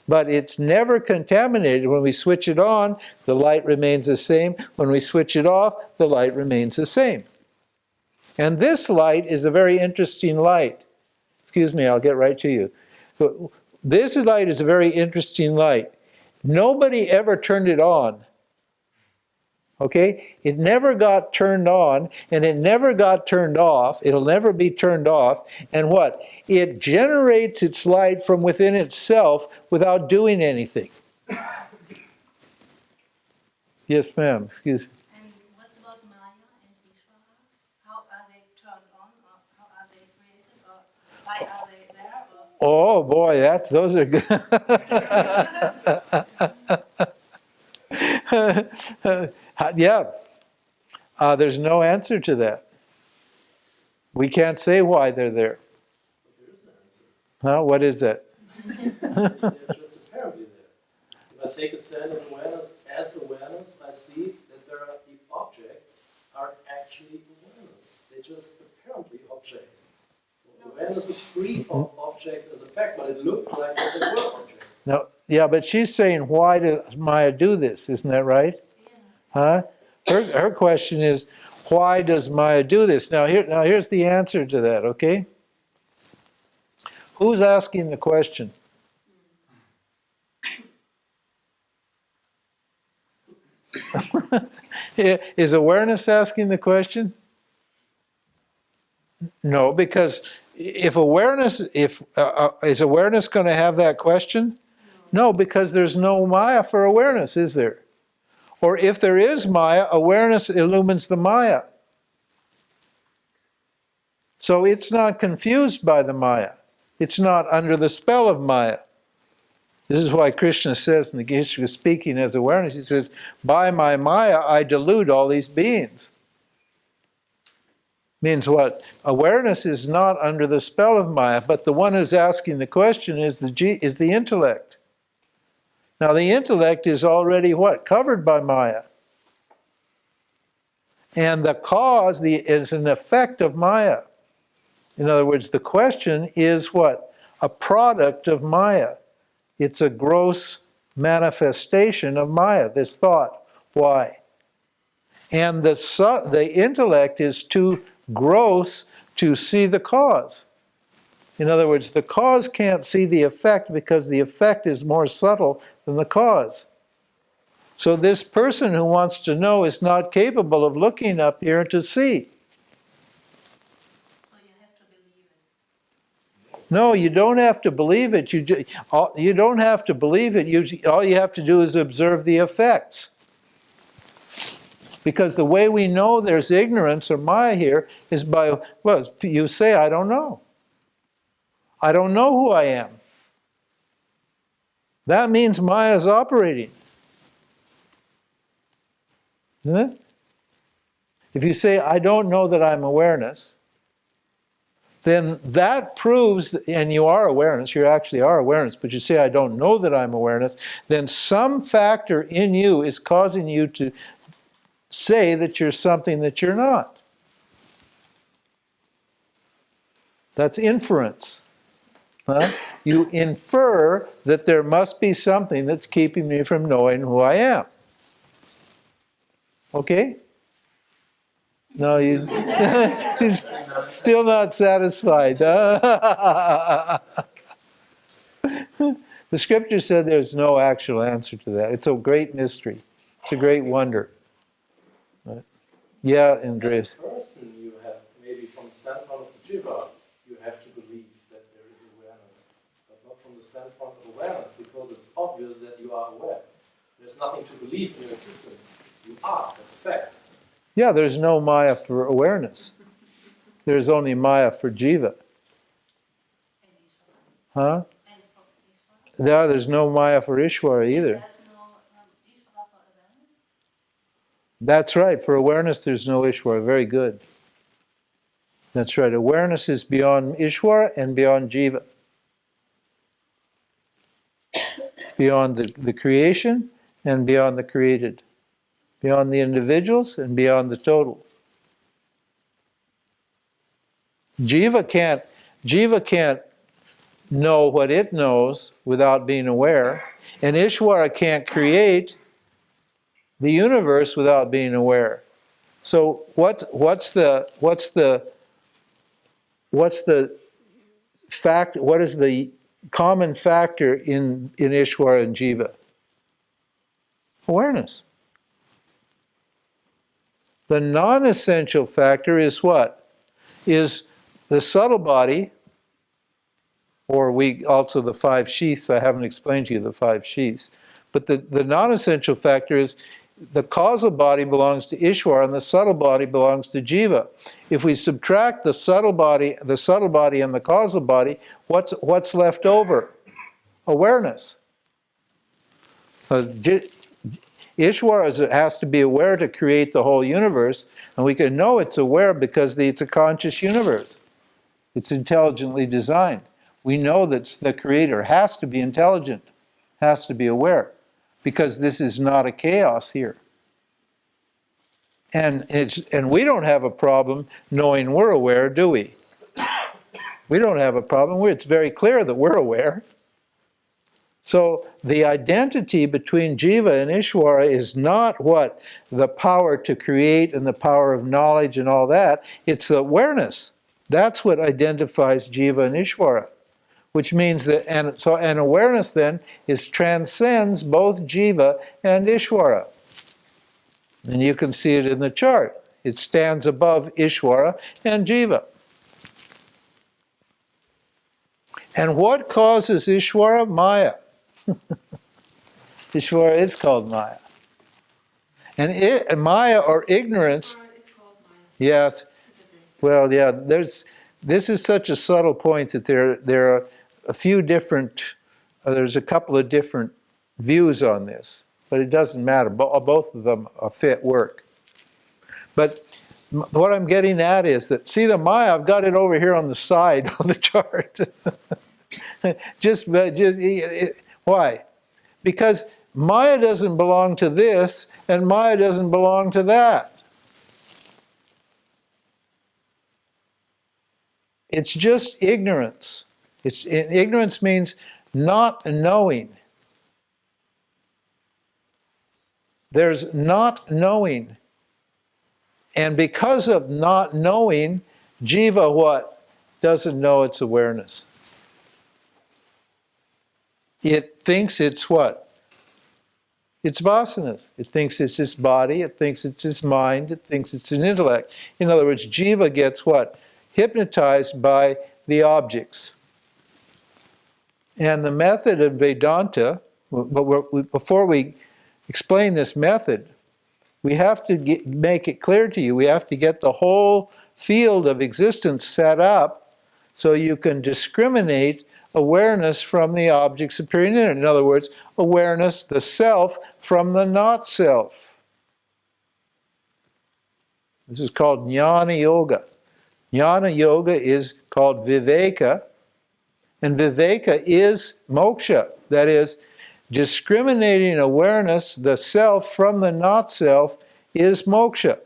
But it's never contaminated. When we switch it on, the light remains the same. When we switch it off, the light remains the same. And this light is a very interesting light. Excuse me, I'll get right to you. This light is a very interesting light. Nobody ever turned it on. Okay? It never got turned on, and it never got turned off. It'll never be turned off. And what? It generates its light from within itself without doing anything. Yes, ma'am. Excuse me. And what about Maya and Ishvara? How are they turned on, or how are they created, or why are they there? Or? Oh boy, those are good. Yeah, there's no answer to that. We can't say why they're there. But there is an answer. Huh? What is that? They're just apparently there. If I take a stand in awareness as awareness, I see that there are the objects are actually awareness. They're just apparently objects. So awareness is free of object as a fact, but it looks like that they were objects. No, yeah, but she's saying, why does Maya do this? Isn't that right? Huh? Her question is, why does Maya do this? Now here's the answer to that, okay? Who's asking the question? Is awareness asking the question? No, because if awareness, is awareness going to have that question? No, because there's no Maya for awareness, is there? Or if there is Maya, awareness illumines the Maya. So it's not confused by the Maya. It's not under the spell of Maya. This is why Krishna says in the Gita, speaking as awareness, he says, by my Maya I delude all these beings. Means what? Awareness is not under the spell of Maya, but the one who's asking the question is the intellect. Now the intellect is already what? Covered by Maya. And the cause is an effect of Maya. In other words, the question is what? A product of Maya. It's a gross manifestation of Maya, this thought. Why? And the intellect is too gross to see the cause. In other words, the cause can't see the effect because the effect is more subtle than the cause. So this person who wants to know is not capable of looking up here to see. So you have to believe it. No, you don't have to believe it. You don't have to believe it. All you have to do is observe the effects. Because the way we know there's ignorance or Maya here is by, well, you say, I don't know. I don't know who I am. That means Maya is operating. Isn't it? If you say, I don't know that I'm awareness, then that proves, and you are awareness, you actually are awareness, but you say, I don't know that I'm awareness, then some factor in you is causing you to say that you're something that you're not. That's inference. Huh? You infer that there must be something that's keeping me from knowing who I am. Okay? No, she's still not satisfied. The scripture said there's no actual answer to that. It's a great mystery. It's a great wonder. Right? Yeah, Andreas. As a person, you have, maybe from the standpoint of the Jiva, you have to believe that there is awareness. But not from the standpoint of awareness, because it's obvious that you are aware. There's nothing to believe in your existence. You are, that's a fact. Yeah, there's no Maya for awareness. There's only Maya for Jiva. And Ishvara. Huh? And for Ishvara. Yeah, there's no Maya for Ishwara either. There's no Ishvara for awareness. That's right. For awareness, there's no Ishwara. Very good. That's right. Awareness is beyond Ishwara and beyond Jiva. It's beyond the creation and beyond the created. Beyond the individuals and beyond the total. Jiva can't know what it knows without being aware, and Ishvara can't create the universe without being aware. So what's the fact? What is the common factor in Ishvara and Jiva? Awareness. The non-essential factor is what? Is the subtle body, or we also the five sheaths. I haven't explained to you the five sheaths. But the non-essential factor is the causal body belongs to Ishvara and the subtle body belongs to Jiva. If we subtract the subtle body and the causal body, what's left over? Awareness. Ishvara has to be aware to create the whole universe, and we can know it's aware because it's a conscious universe. It's intelligently designed. We know that the creator has to be intelligent, has to be aware, because this is not a chaos here. And we don't have a problem knowing we're aware, do we? We don't have a problem. It's very clear that we're aware. So the identity between Jiva and Ishvara is not what? The power to create and the power of knowledge and all that. It's the awareness. That's what identifies Jiva and Ishvara. Which means that, and awareness then transcends both Jiva and Ishvara. And you can see it in the chart. It stands above Ishvara and Jiva. And what causes Ishvara? Maya. Ishvara is called Maya. And Maya, or ignorance, It's called Maya. yes. Well, yeah, this is such a subtle point that there are a few different, there's a couple of different views on this, but it doesn't matter. Both of them work. What I'm getting at is that, see the Maya, I've got it over here on the side on the chart. Why? Because Maya doesn't belong to this, and Maya doesn't belong to that. It's just ignorance. Ignorance means not knowing. There's not knowing. And because of not knowing, Jiva what? Doesn't know its awareness. It thinks it's what? It's vasanas. It thinks it's its body, it thinks it's its mind, it thinks it's an intellect. In other words, Jiva gets what? Hypnotized by the objects. And the method of Vedanta, before we explain this method, we have to make it clear to you. We have to get the whole field of existence set up so you can discriminate awareness from the objects appearing in it. In other words, awareness, the self, from the not self. This is called Jnana-Yoga. Jnana-Yoga is called Viveka, and Viveka is moksha. That is, discriminating awareness, the self from the not self, is moksha.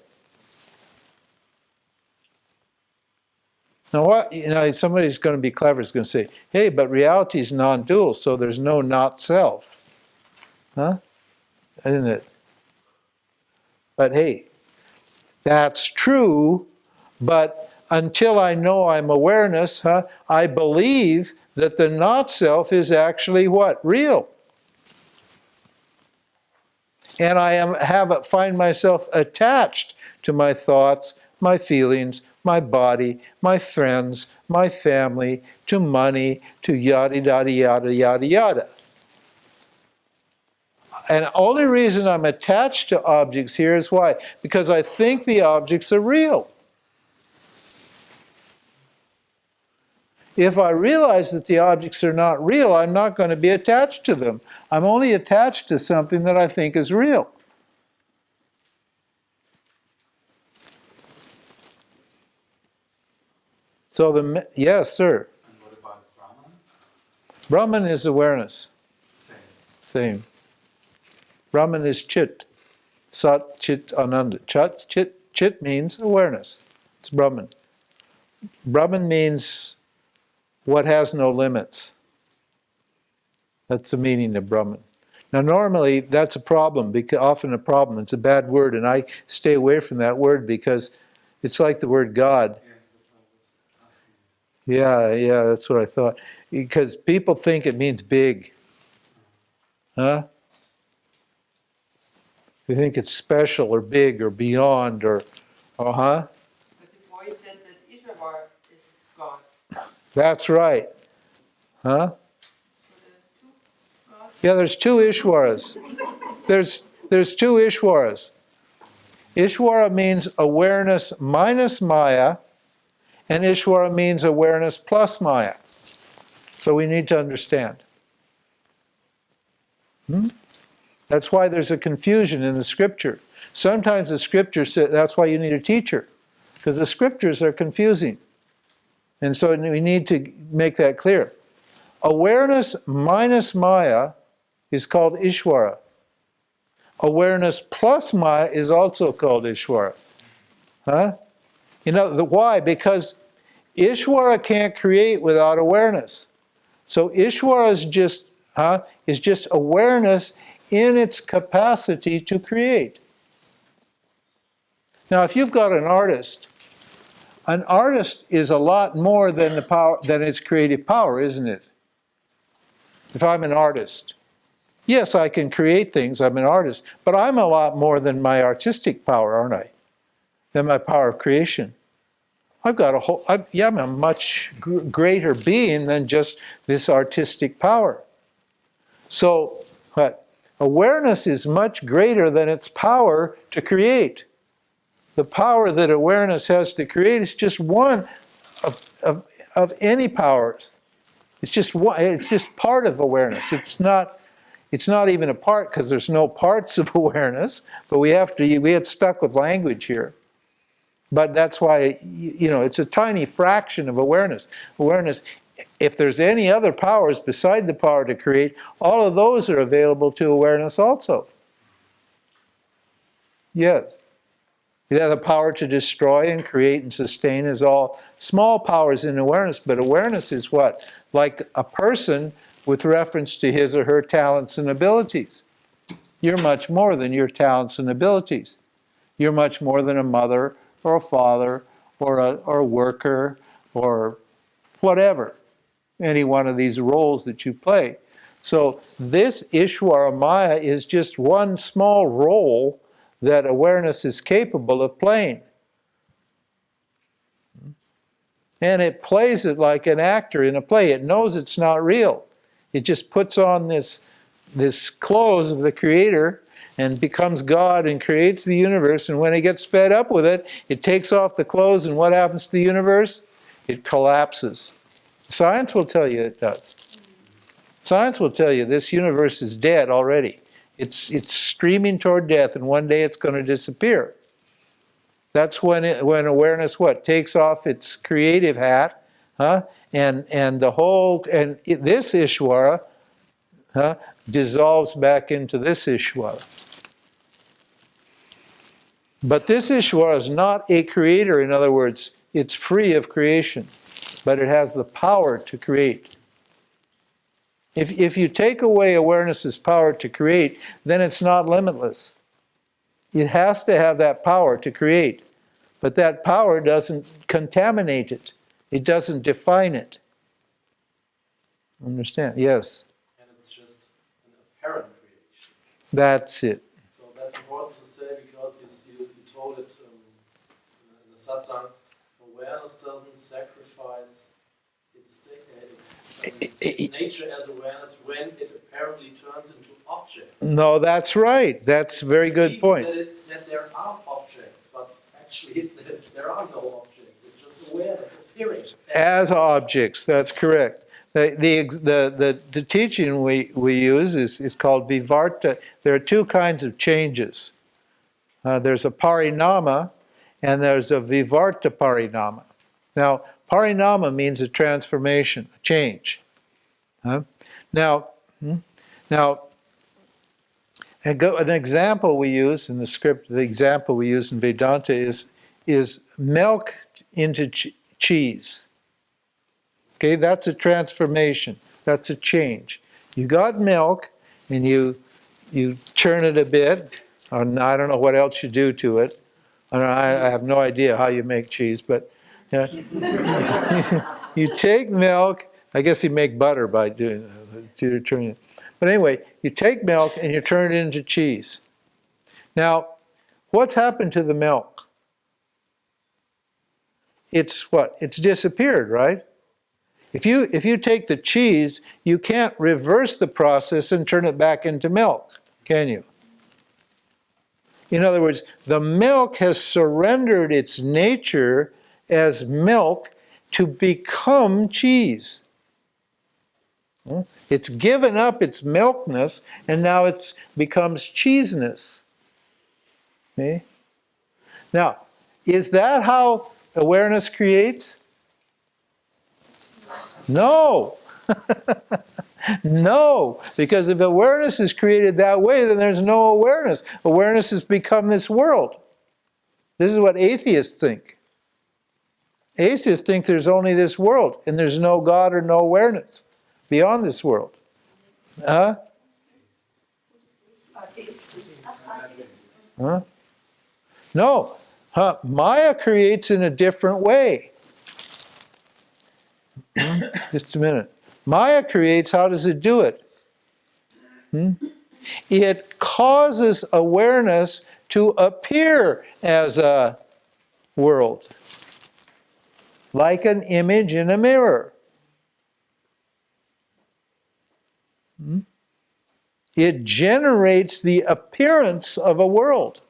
Now what, somebody's going to be clever, is going to say, hey, but reality is non-dual, so there's no not self. Huh? Isn't it? But hey, that's true, but until I know I'm awareness, I believe that the not self is actually what? Real. And I find myself attached to my thoughts, my feelings, my body, my friends, my family, to money, to yada, yada, yada, yada, yada. And the only reason I'm attached to objects here is why? Because I think the objects are real. If I realize that the objects are not real, I'm not going to be attached to them. I'm only attached to something that I think is real. So yes, sir. And what about Brahman? Brahman is awareness. Same. Brahman is chit. Sat, chit, ananda. Chit means awareness. It's Brahman. Brahman means what has no limits. That's the meaning of Brahman. Now normally that's a problem, because often a problem. It's a bad word, and I stay away from that word because it's like the word God. Yeah, that's what I thought. Because people think it means big. Huh? They think it's special or big or beyond or, huh? But before you said that Ishvara is God. That's right. Huh? So the two gods. Yeah, there's two Ishwaras. There's two Ishwaras. Ishvara means awareness minus Maya, and Ishvara means awareness plus Maya. So we need to understand. That's why there's a confusion in the scripture. Sometimes the scripture says, that's why you need a teacher, because the scriptures are confusing. And so we need to make that clear. Awareness minus Maya is called Ishvara. Awareness plus Maya is also called Ishvara. Huh? You know, why? Because Ishvara can't create without awareness. So Ishvara is just awareness in its capacity to create. Now, if you've got an artist is a lot more than the power, than its creative power, isn't it? If I'm an artist, yes, I can create things. I'm an artist, but I'm a lot more than my artistic power, aren't I? Than my power of creation. I've got a whole. I'm a much greater being than just this artistic power. So, awareness is much greater than its power to create. The power that awareness has to create is just one of any powers. It's just one. It's just part of awareness. It's not even a part, because there's no parts of awareness. But we get stuck with language here. But that's why, it's a tiny fraction of awareness. Awareness, if there's any other powers beside the power to create, all of those are available to awareness also. Yes. The power to destroy and create and sustain is all small powers in awareness, but awareness is what? Like a person with reference to his or her talents and abilities. You're much more than your talents and abilities. You're much more than a mother or a father or a worker or whatever, any one of these roles that you play. So this Ishvara Maya is just one small role that awareness is capable of playing. And it plays it like an actor in a play. It knows it's not real. It just puts on this clothes of the creator and becomes God and creates the universe. And when it gets fed up with it, it takes off the clothes, and what happens to the universe? It collapses. Science will tell you it does. Science will tell you this universe is dead already. It's streaming toward death, and one day it's going to disappear. That's when awareness takes off its creative hat, and this Ishvara dissolves back into this Ishvara. But this Ishvara is not a creator. In other words, it's free of creation, but it has the power to create. If you take away awareness's power to create, then it's not limitless. It has to have that power to create, but that power doesn't contaminate it. It doesn't define it. Understand? Yes. And it's just an apparent creation. That's it. So that's important to say, because you told it in the satsang, awareness doesn't sacrifice its nature as awareness when it apparently turns into objects. No, that's right. That's a very good point. That there are objects, but actually there are no objects. It's just awareness appearing. As objects, that's correct. The teaching we use is called vivarta. There are two kinds of changes. There's a parinama and there's a vivarta parinama. Now, parinama means a transformation, a change. Now, an example we use in the script, the example we use in Vedanta is milk into cheese. Okay, that's a transformation. That's a change. You got milk, and you churn it a bit, or I don't know what else you do to it. I have no idea how you make cheese, but you take milk. I guess you make butter by doing turning it. But anyway, you take milk and you turn it into cheese. Now, what's happened to the milk? It's what? It's disappeared, right? If you take the cheese, you can't reverse the process and turn it back into milk, can you? In other words, the milk has surrendered its nature as milk to become cheese. It's given up its milkness, and now it becomes cheeseness. Okay? Now, is that how awareness creates? No. No, because if awareness is created that way, then there's no awareness. Awareness has become this world. This is what atheists think. Atheists think there's only this world, and there's no God or no awareness beyond this world. Huh? Huh? No. Huh? Maya creates in a different way. Just a minute. Maya creates, how does it do it? It causes awareness to appear as a world, like an image in a mirror. It generates the appearance of a world,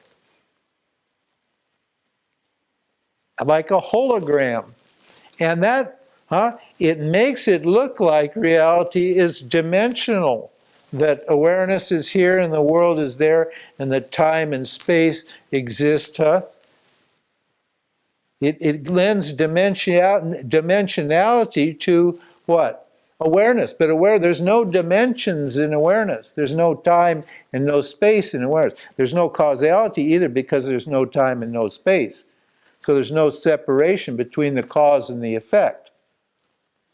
like a hologram. And that, it makes it look like reality is dimensional, that awareness is here and the world is there, and that time and space exist. It lends dimensionality to what? Awareness. But there's no dimensions in awareness. There's no time and no space in awareness. There's no causality either, because there's no time and no space. So there's no separation between the cause and the effect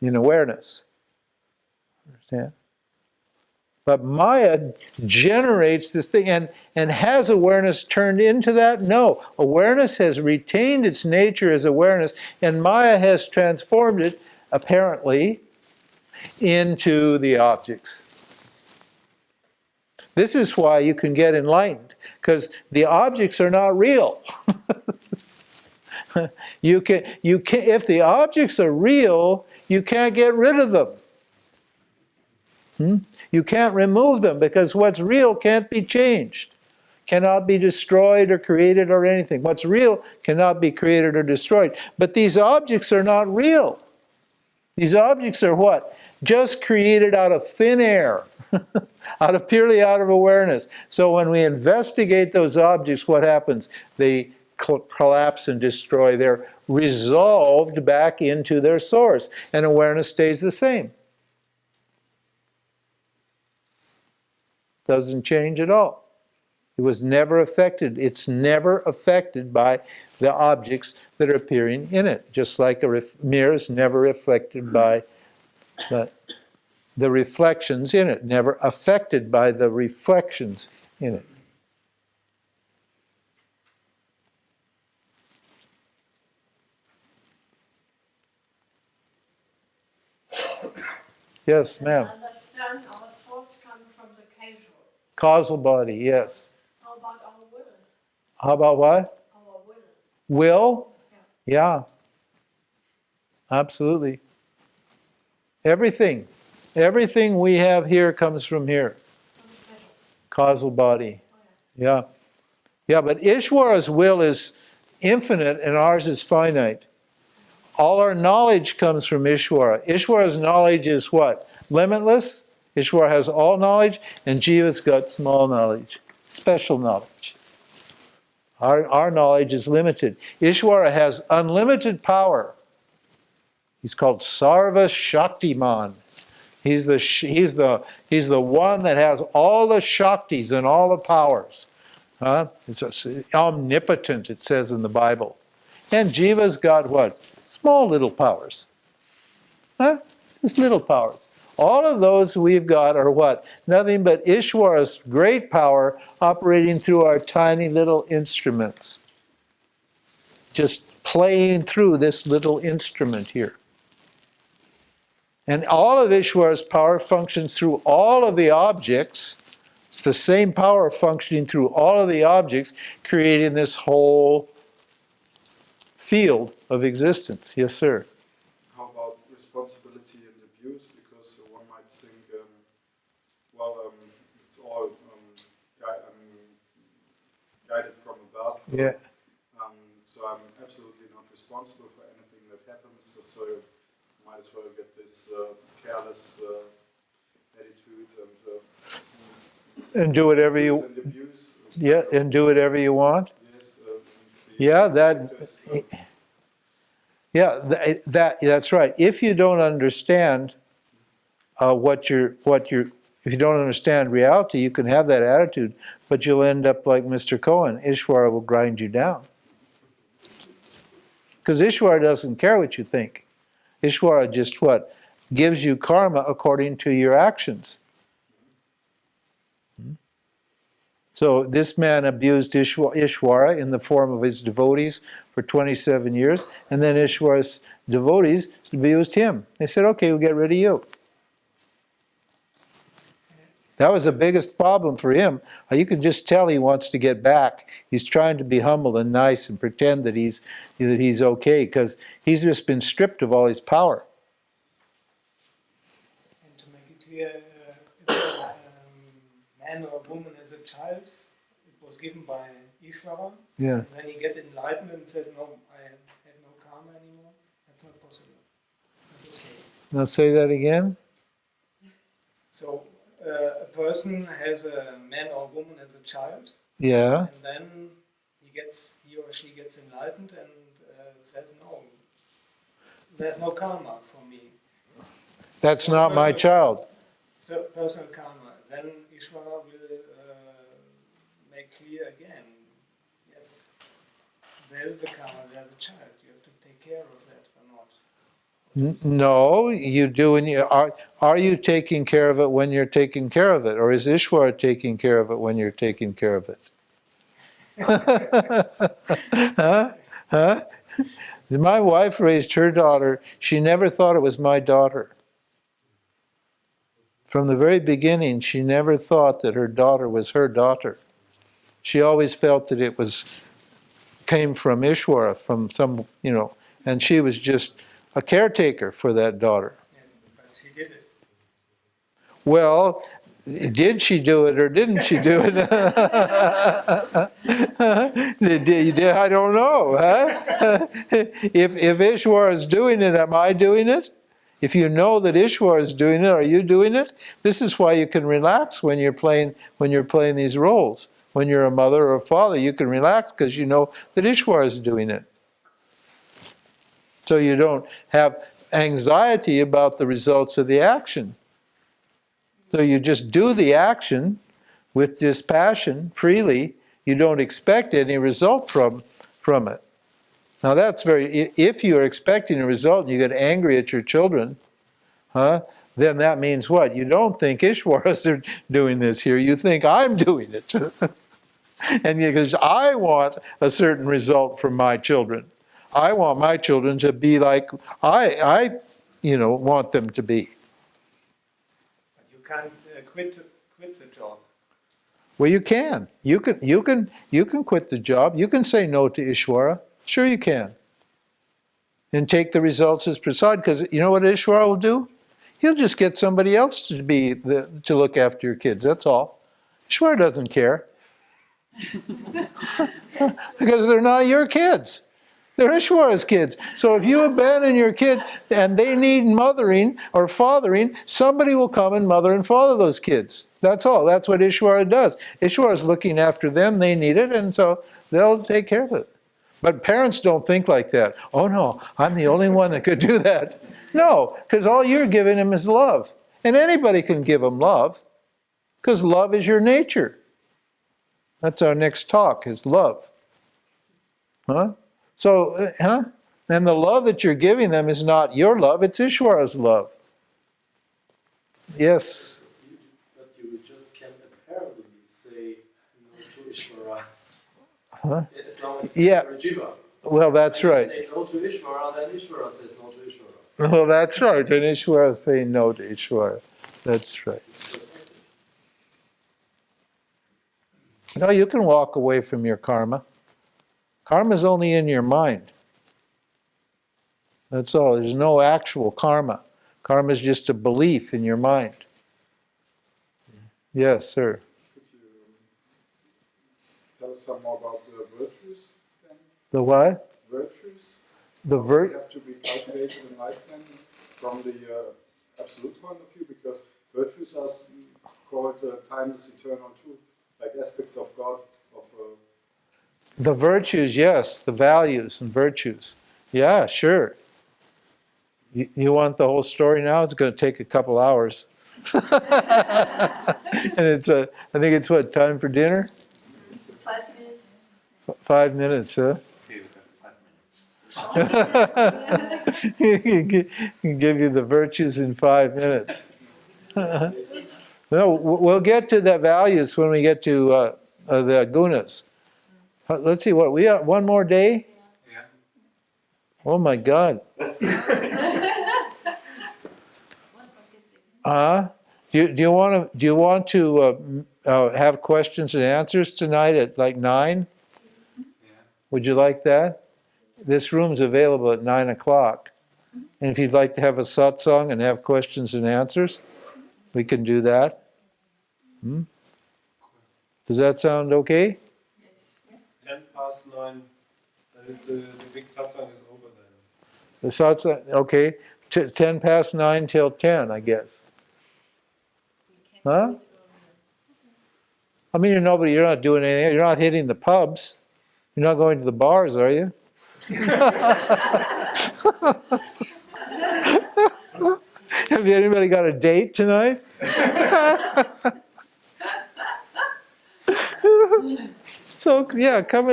in awareness. Understand? But Maya generates this thing, and has awareness turned into that? No. Awareness has retained its nature as awareness, and Maya has transformed it, apparently, into the objects. This is why you can get enlightened, because the objects are not real. You can, if the objects are real, you can't get rid of them. You can't remove them, because what's real can't be changed, cannot be destroyed or created or anything. What's real cannot be created or destroyed. But these objects are not real. These objects are what? Just created out of thin air, purely out of awareness. So when we investigate those objects, what happens? They collapse and destroy. They're resolved back into their source, and awareness stays the same. Doesn't change at all. It was never affected. It's never affected by the objects that are appearing in it. Just like a mirror is never affected by the reflections in it. Never affected by the reflections in it. Yes, ma'am. I understand our thoughts come from the Causal body, yes. How about our will? How about what? Our will. Will? Yeah. Absolutely. Everything we have here comes from here. Causal body. Yeah. Yeah, but Ishvara's will is infinite and ours is finite. All our knowledge comes from Ishvara. Ishvara's knowledge is what? Limitless. Ishvara has all knowledge, and Jiva's got small knowledge, special knowledge. Our knowledge is limited. Ishvara has unlimited power. He's called Sarva Shaktiman. He's the one that has all the Shaktis and all the powers. It's omnipotent, it says in the Bible. And Jiva's got what? Small little powers. Huh? Just little powers. All of those we've got are what? Nothing but Ishvara's great power operating through our tiny little instruments. Just playing through this little instrument here. And all of Ishvara's power functions through all of the objects. It's the same power functioning through all of the objects, creating this whole field of existence. Yes, sir. How about responsibility and abuse? Because one might think, it's all guided from above. Yeah. So I'm absolutely not responsible for anything that happens. So you might as well get this careless attitude And do whatever and you. abuse. Yeah, and do whatever you want. Yes. Yeah, that's right. If you don't understand if you don't understand reality, you can have that attitude, but you'll end up like Mr. Cohen. Ishvara will grind you down. Because Ishvara doesn't care what you think. Ishvara just what? Gives you karma according to your actions. So this man abused Ishvara in the form of his devotees for 27 years, and then Ishvara's devotees abused him. They said, okay, we'll get rid of you. That was the biggest problem for him. You can just tell he wants to get back. He's trying to be humble and nice and pretend that he's okay, because he's just been stripped of all his power. And to make it clear, if a man or a woman as a child, it was given by Ishvara. Yeah. And when he get enlightenment and said, no, I have no karma anymore, that's not possible. It's not okay. Now say that again. So a person has a man or woman as a child, Yeah. and then he or she gets enlightened and says, no, there's no karma for me. That's not my child. So personal karma. Then Ishvara will make clear again, yes, there is the karma, there's a child. You have to take care of that or not. No, you do. And are you taking care of it when you're taking care of it, or is Ishvara taking care of it when you're taking care of it? Huh? My wife raised her daughter. She never thought it was my daughter. From the very beginning, she never thought that her daughter was her daughter. She always felt that it came from Ishvara, from some, and she was just a caretaker for that daughter. But she did it. Well, did she do it or didn't she do it? I don't know. Huh? If Ishvara is doing it, am I doing it? If you know that Ishvara is doing it, are you doing it? This is why you can relax when you're playing these roles. When you're a mother or a father, you can relax because you know that Ishvara is doing it. So you don't have anxiety about the results of the action. So you just do the action with dispassion, freely. You don't expect any result from it. Now that's if you're expecting a result and you get angry at your children, then that means what? You don't think Ishvara's doing this here, you think I'm doing it. And because I want a certain result from my children. I want my children to be like I want them to be. But you can't quit the job. Well, you can. You can quit the job. You can say no to Ishvara. Sure, you can. And take the results as prasad, because you know what Ishvara will do? He'll just get somebody else to look after your kids. That's all. Ishvara doesn't care. Because they're not your kids. They're Ishvara's kids. So if you abandon your kid and they need mothering or fathering, somebody will come and mother and father those kids. That's all. That's what Ishvara does. Ishvara is looking after them. They need it, and so they'll take care of it. But parents don't think like that. Oh no, I'm the only one that could do that. No, because all you're giving them is love. And anybody can give them love, because love is your nature. That's our next talk, is love. So, And the love that you're giving them is not your love, it's Ishvara's love. Yes. But you just can apparently say no to Ishvara. Huh? As long as Yeah. you're a Jiva. Well, that's When you right. say no to Ishvara, then Ishvara says no to Ishvara. Well, that's right. And Ishvara is saying no to Ishvara. That's right. No, you can walk away from your karma. Karma is only in your mind. That's all. There's no actual karma. Karma is just a belief in your mind. Yes, sir. Could you tell us some more about the virtues then? The what? Virtues? The They have to be calculated in lifetime from the absolute point of view, because virtues are called timeless eternal too, like aspects of God. The virtues, yes, the values and virtues. Yeah, sure. You want the whole story now? It's going to take a couple hours. And I think it's what, time for dinner? 5 minutes. 5 minutes, huh? Can give you the virtues in 5 minutes. No, we'll get to the values when we get to the gunas. Let's see, what, we have one more day? Yeah. Oh my God. Do you want to have questions and answers tonight at like 9? Yeah. Would you like that? This room's available at 9 o'clock. And if you'd like to have a satsang and have questions and answers, we can do that. Does that sound okay? 10 past 9, then it's the big satsang is over then. The satsang, okay. 10 past 9 till 10, I guess. Huh? I mean, you're not doing anything. You're not hitting the pubs. You're not going to the bars, are you? Have anybody got a date tonight? So, yeah, come.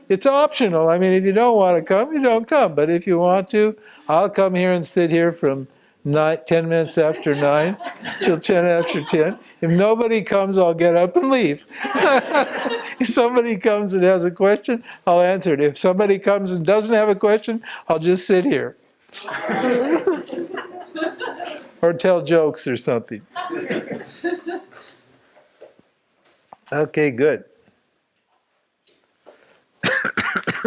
It's optional. I mean, if you don't want to come, you don't come. But if you want to, I'll come here and sit here from 10 minutes after 9 till 10 after 10. If nobody comes, I'll get up and leave. If somebody comes and has a question, I'll answer it. If somebody comes and doesn't have a question, I'll just sit here. Or tell jokes or something. Okay, good.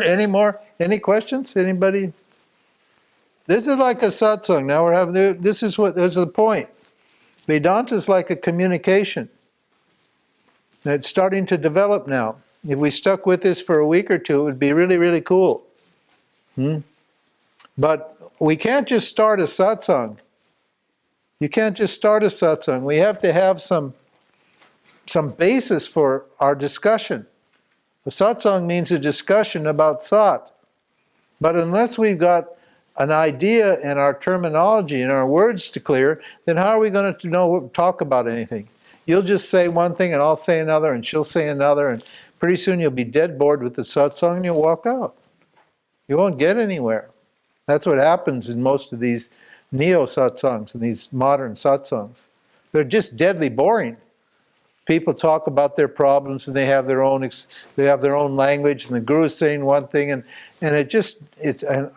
Any questions? Anybody? This is like a satsang. Now we're having, this is the point. Vedanta is like a communication. And it's starting to develop now. If we stuck with this for a week or two, it would be really, really cool. But we can't just start a satsang. You can't just start a satsang. We have to have some basis for our discussion. A satsang means a discussion about sat. But unless we've got an idea and our terminology and our words to clear, then how are we going to talk about anything? You'll just say one thing and I'll say another and she'll say another, and pretty soon you'll be dead bored with the satsang and you'll walk out. You won't get anywhere. That's what happens in most of these neo-satsangs and these modern satsangs. They're just deadly boring. People talk about their problems and they have their own language, and the guru is saying one thing, and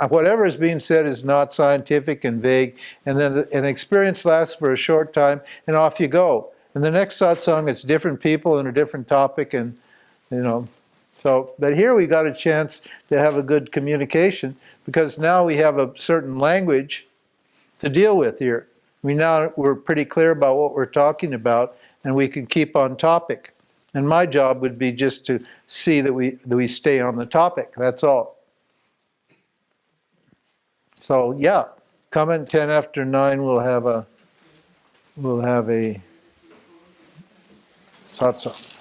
whatever is being said is not scientific and vague, and then an experience lasts for a short time and off you go. And the next satsang, it's different people and a different topic, and but here we got a chance to have a good communication, because now we have a certain language to deal with here. We're pretty clear about what we're talking about, and we can keep on topic. And my job would be just to see that we stay on the topic. That's all. So yeah, come at 10 after 9. We'll have a satsang.